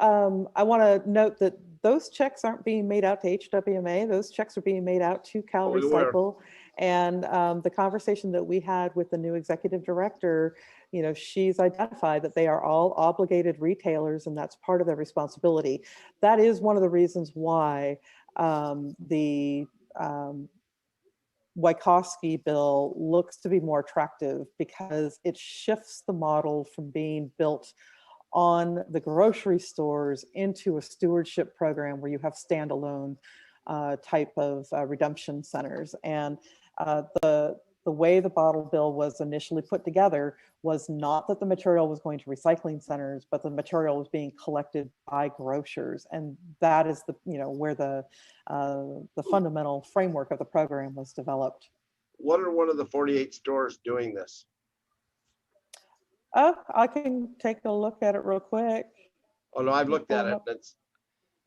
I want to note that those checks aren't being made out to HWMA. Those checks are being made out to CalRecycle. And the conversation that we had with the new executive director, she's identified that they are all obligated retailers, and that's part of their responsibility. That is one of the reasons why the Wykowski bill looks to be more attractive, because it shifts the model from being built on the grocery stores into a stewardship program where you have standalone type of redemption centers. And the way the bottle bill was initially put together was not that the material was going to recycling centers, but the material was being collected by grocers. And that is where the fundamental framework of the program was developed. What are one of the 48 stores doing this? I can take a look at it real quick. Oh no, I've looked at it.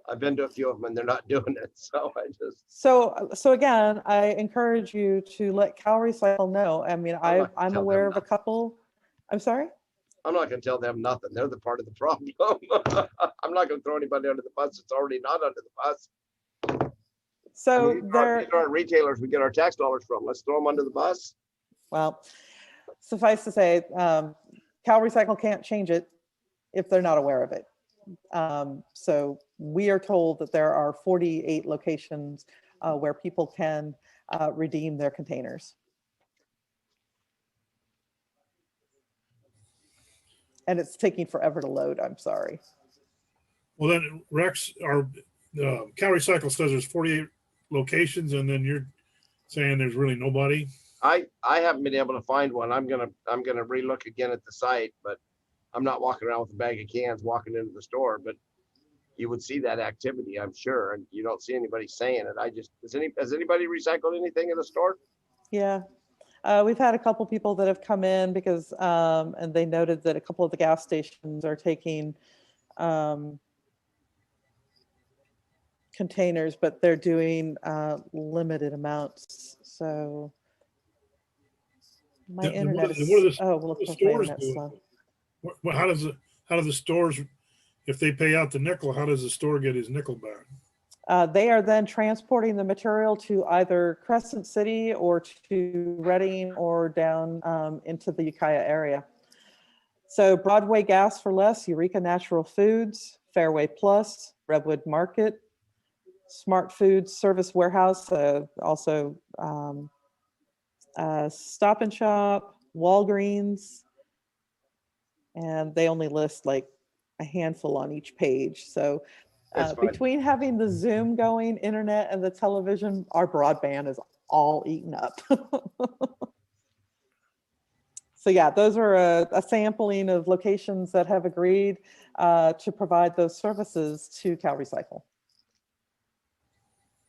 I've been to a few of them, and they're not doing it. So I just. So again, I encourage you to let CalRecycle know. I mean, I'm aware of a couple. I'm sorry? I'm not going to tell them nothing. They're the part of the problem. I'm not going to throw anybody under the bus. It's already not under the bus. So these are our retailers we get our tax dollars from. Let's throw them under the bus. Well, suffice to say, CalRecycle can't change it if they're not aware of it. So we are told that there are 48 locations where people can redeem their containers. And it's taking forever to load. I'm sorry. Well, then Rex, our CalRecycle says there's 48 locations, and then you're saying there's really nobody. I haven't been able to find one. I'm gonna relook again at the site, but I'm not walking around with a bag of cans walking into the store. But you would see that activity, I'm sure, and you don't see anybody saying it. Has anybody recycled anything in the store? Yeah. We've had a couple people that have come in because, and they noted that a couple of the gas stations are taking containers, but they're doing limited amounts. So my internet is, slow. How do the stores, if they pay out the nickel, how does the store get his nickel back? They are then transporting the material to either Crescent City or to Reading or down into the Ukiah area. So Broadway Gas for Less, Eureka Natural Foods, Fairway Plus, Redwood Market, Smart Foods Service Warehouse, also Stop and Shop, Walgreens, and they only list like a handful on each page. So That's fine. between having the Zoom going, internet, and the television, our broadband is all eaten up. So yeah, those are a sampling of locations that have agreed to provide those services to CalRecycle.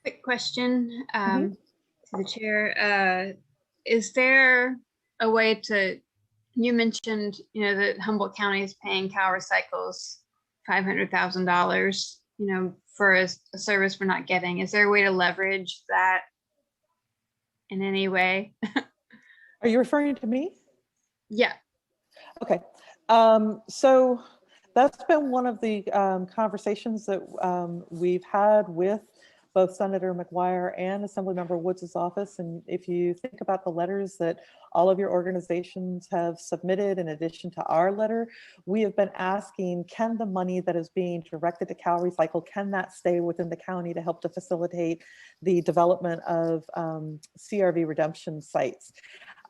Quick question to the chair. Is there a way to, you mentioned, that Humboldt County is paying CalRecycle's $500,000, for a service we're not getting. Is there a way to leverage that in any way? Are you referring to me? Yeah. Okay. So that's been one of the conversations that we've had with both Senator McGuire and Assemblymember Woods' office. And if you think about the letters that all of your organizations have submitted in addition to our letter, we have been asking, can the money that is being directed to CalRecycle, can that stay within the county to help to facilitate the development of CRV redemption sites?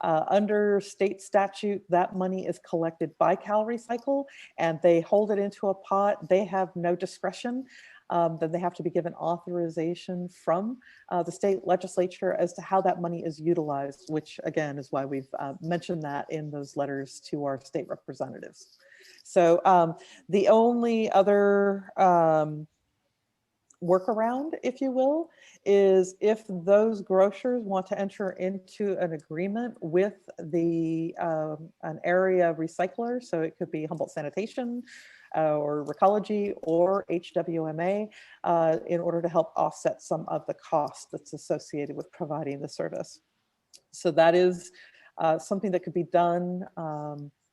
Under state statute, that money is collected by CalRecycle and they hold it into a pot. They have no discretion. Then they have to be given authorization from the state legislature as to how that money is utilized, which again is why we've mentioned that in those letters to our state representatives. So the only other workaround, if you will, is if those grocers want to enter into an agreement with the an area recycler, so it could be Humboldt Sanitation or Recology or HWMA, in order to help offset some of the cost that's associated with providing the service. So that is something that could be done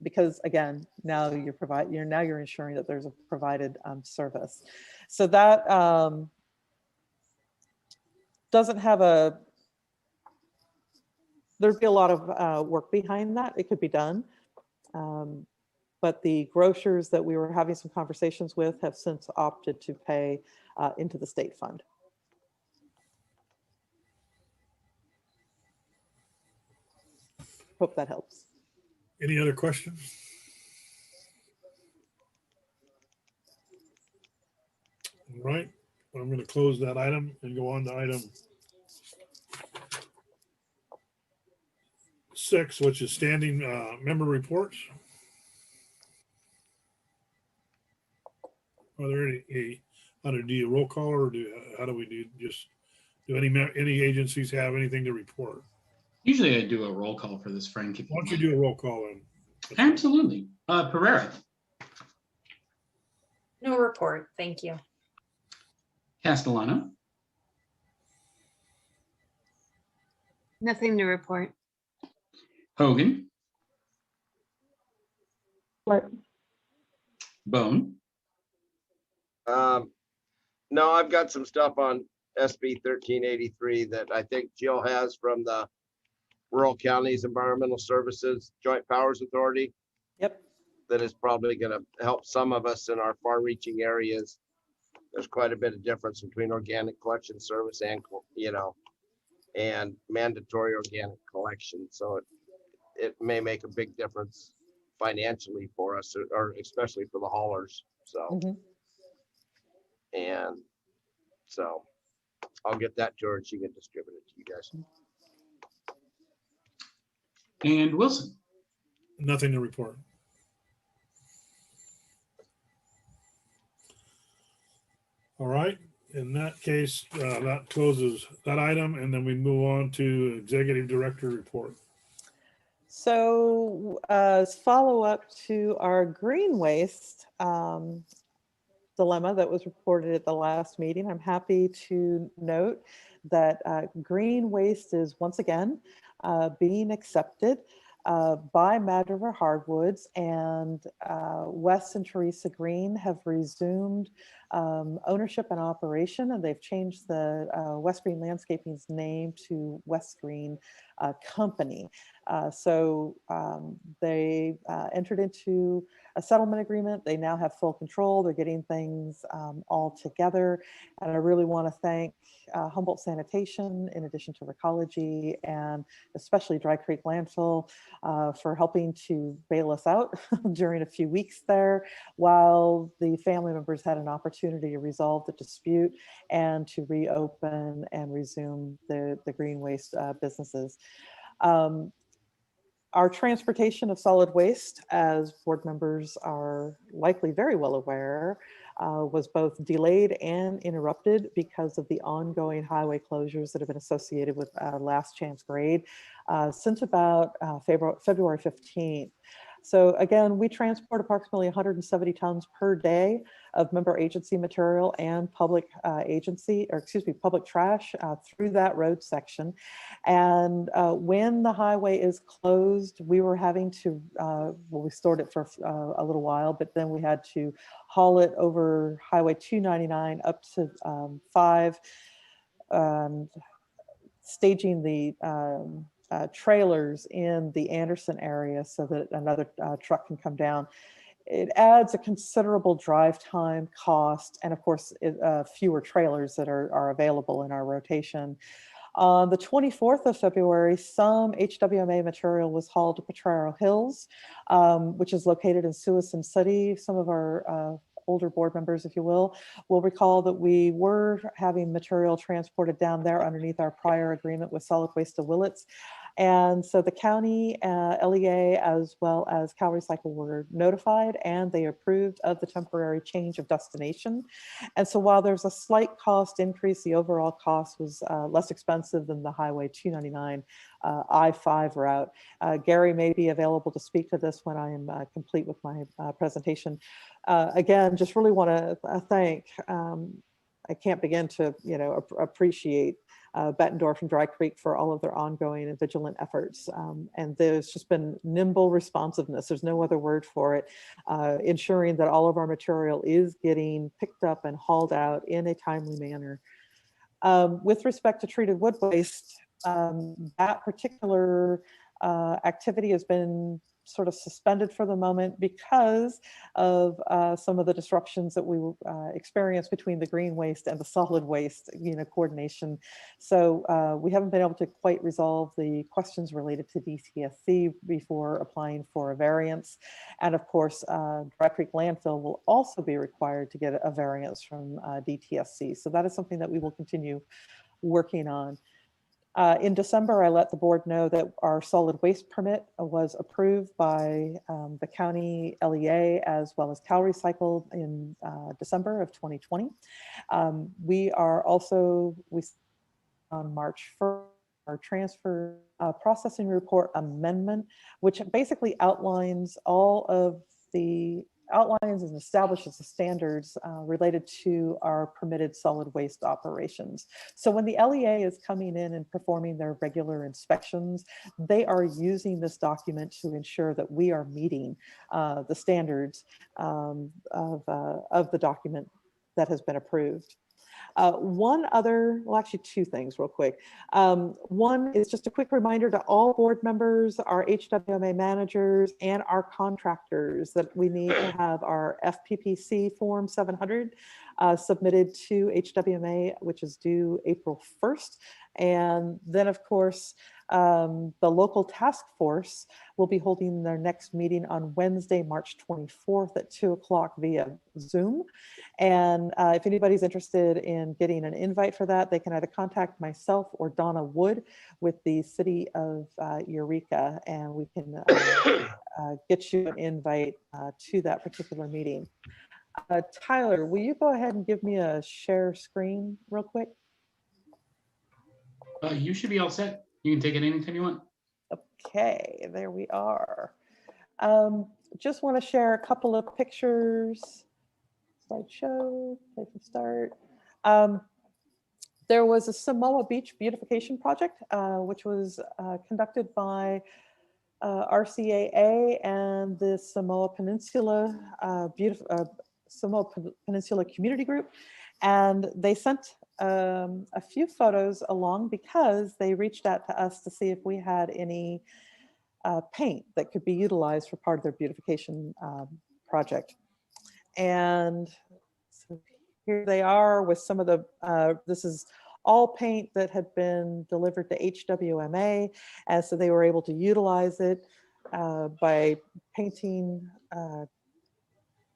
because again, now you're ensuring that there's a provided service. So that doesn't have there'd be a lot of work behind that. It could be done. But the grocers that we were having some conversations with have since opted to pay into the state fund. Hope that helps. Any other questions? All right, I'm going to close that item and go on to item 6, which is standing member reports. Are there any how to do a roll call, or how do we do any agencies have anything to report? Usually I do a roll call for this, Frank. Why don't you do a roll call then? Absolutely. Pereira. No report, thank you. Castellano. Nothing to report. Hogan. What? Bone. No, I've got some stuff on SB 1383 that I think Jill has from the Rural Counties Environmental Services Joint Powers Authority. Yep. That is probably going to help some of us in our far-reaching areas. There's quite a bit of difference between organic collection service and, and mandatory organic collection. So it may make a big difference financially for us, or especially for the haulers. So, and so I'll get that to her and she can distribute it to you guys. And Wilson. Nothing to report. All right, in that case, that closes that item, and then we move on to Executive Director report. So as follow-up to our green waste dilemma that was reported at the last meeting, I'm happy to note that green waste is once again being accepted by Mad River Hardwoods, and Wes and Teresa Green have resumed ownership and operation, and they've changed the West Green Landscaping's name to West Green company. They entered into a settlement agreement. They now have full control. They're getting things all together. And I really want to thank Humboldt Sanitation, in addition to Recology, and especially Dry Creek Landfill for helping to bail us out during a few weeks there, while the family members had an opportunity to resolve the dispute and to reopen and resume the green waste businesses. Our transportation of solid waste, as board members are likely very well aware, was both delayed and interrupted because of the ongoing highway closures that have been associated with last chance grade since about February 15th. So again, we transport approximately 170 tons per day of member agency material and public public trash through that road section. And when the highway is closed, we were having to, we stored it for a little while, but then we had to haul it over Highway 299 up to 5, staging the trailers in the Anderson area so that another truck can come down. It adds a considerable drive time, cost, and of course, fewer trailers that are available in our rotation. On the 24th of February, some HWMA material was hauled to Potrero Hills, which is located in Suisun City. Some of our older board members, if you will recall that we were having material transported down there underneath our prior agreement with Solid Waste of Willits. And so the county, LEA, as well as Cal Recycle were notified, and they approved of the temporary change of destination. And so while there's a slight cost increase, the overall cost was less expensive than the Highway 299 I-5 route. Gary may be available to speak to this when I am complete with my presentation. Again, just really want to thank, I can't begin to, appreciate Bettendorf and Dry Creek for all of their ongoing and vigilant efforts. And there's just been nimble responsiveness. There's no other word for it, ensuring that all of our material is getting picked up and hauled out in a timely manner. With respect to treated wood waste, that particular activity has been sort of suspended for the moment because of some of the disruptions that we experienced between the green waste and the solid waste, coordination. So we haven't been able to quite resolve the questions related to DTSC before applying for a variance. And of course, Dry Creek Landfill will also be required to get a variance from DTSC. So that is something that we will continue working on. In December, I let the board know that our solid waste permit was approved by the county LEA as well as Cal Recycle in December of 2020. We are also, on March 1st, our transfer processing report amendment, which basically outlines outlines and establishes the standards related to our permitted solid waste operations. So when the LEA is coming in and performing their regular inspections, they are using this document to ensure that we are meeting the standards of the document that has been approved. Actually two things real quick. One is just a quick reminder to all board members, our HWMA managers, and our contractors that we need to have our FPPC Form 700 submitted to HWMA, which is due April 1st. And then, of course, the local task force will be holding their next meeting on Wednesday, March 24th at 2 o'clock via Zoom. And if anybody's interested in getting an invite for that, they can either contact myself or Donna Wood with the city of Eureka, and we can get you an invite to that particular meeting. Tyler, will you go ahead and give me a share screen real quick? You should be all set. You can take it anytime you want. Okay, there we are. Just want to share a couple of pictures. Slideshow, they can start. There was a Samoa Beach beautification project, which was conducted by RCAA and the Samoa Peninsula Samoa Peninsula Community Group. And they sent a few photos along because they reached out to us to see if we had any paint that could be utilized for part of their beautification project. And so here they are with some of the, this is all paint that had been delivered to HWMA. And so they were able to utilize it by painting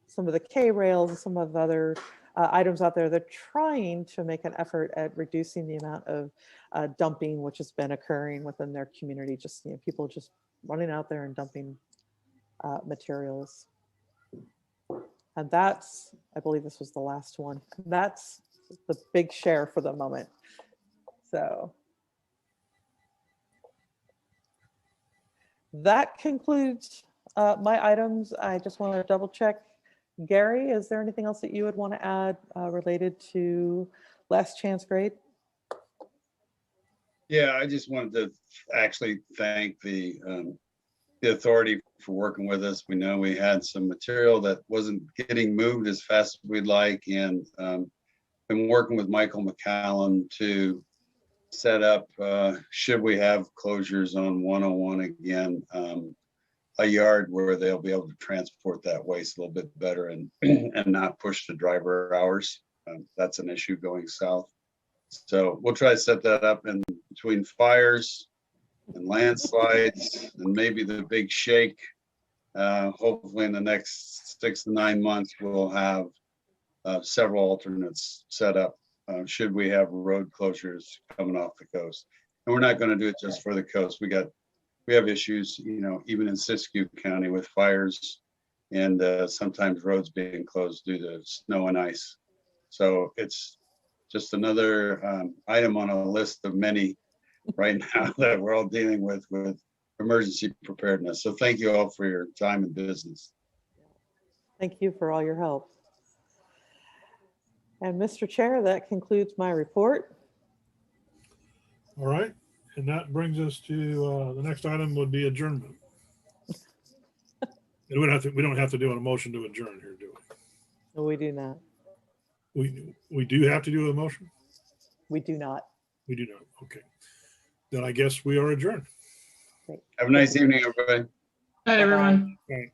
some of the K-rails and some of the other items out there. They're trying to make an effort at reducing the amount of dumping which has been occurring within their community. Just, you know, people just running out there and dumping materials. And that's, I believe this was the last one. That's the big share for the moment. So that concludes my items. I just want to double check. Gary, is there anything else that you would want to add related to last chance grade? Yeah, I just wanted to actually thank the authority for working with us. We know we had some material that wasn't getting moved as fast as we'd like, and been working with Michael McCallum to set up, should we have closures on 101 again, a yard where they'll be able to transport that waste a little bit better and and not push the driver hours. That's an issue going south. So we'll try to set that up, and between fires and landslides and maybe the big shake, hopefully in the next 6 to 9 months, we'll have several alternates set up should we have road closures coming off the coast. And we're not going to do it just for the coast. We have issues, you know, even in Siskiyou County with fires and sometimes roads being closed due to snow and ice. So it's just another item on a list of many right now that we're all dealing with emergency preparedness. So thank you all for your time and business. Thank you for all your help. And Mr. Chair, that concludes my report. All right. And that brings us to the next item would be adjournment. And we don't have to do a motion to adjourn here, do we? No, we do not. We do have to do a motion? We do not. We do not. Okay. Then I guess we are adjourned. Have a nice evening, everybody. Hi, everyone. All right.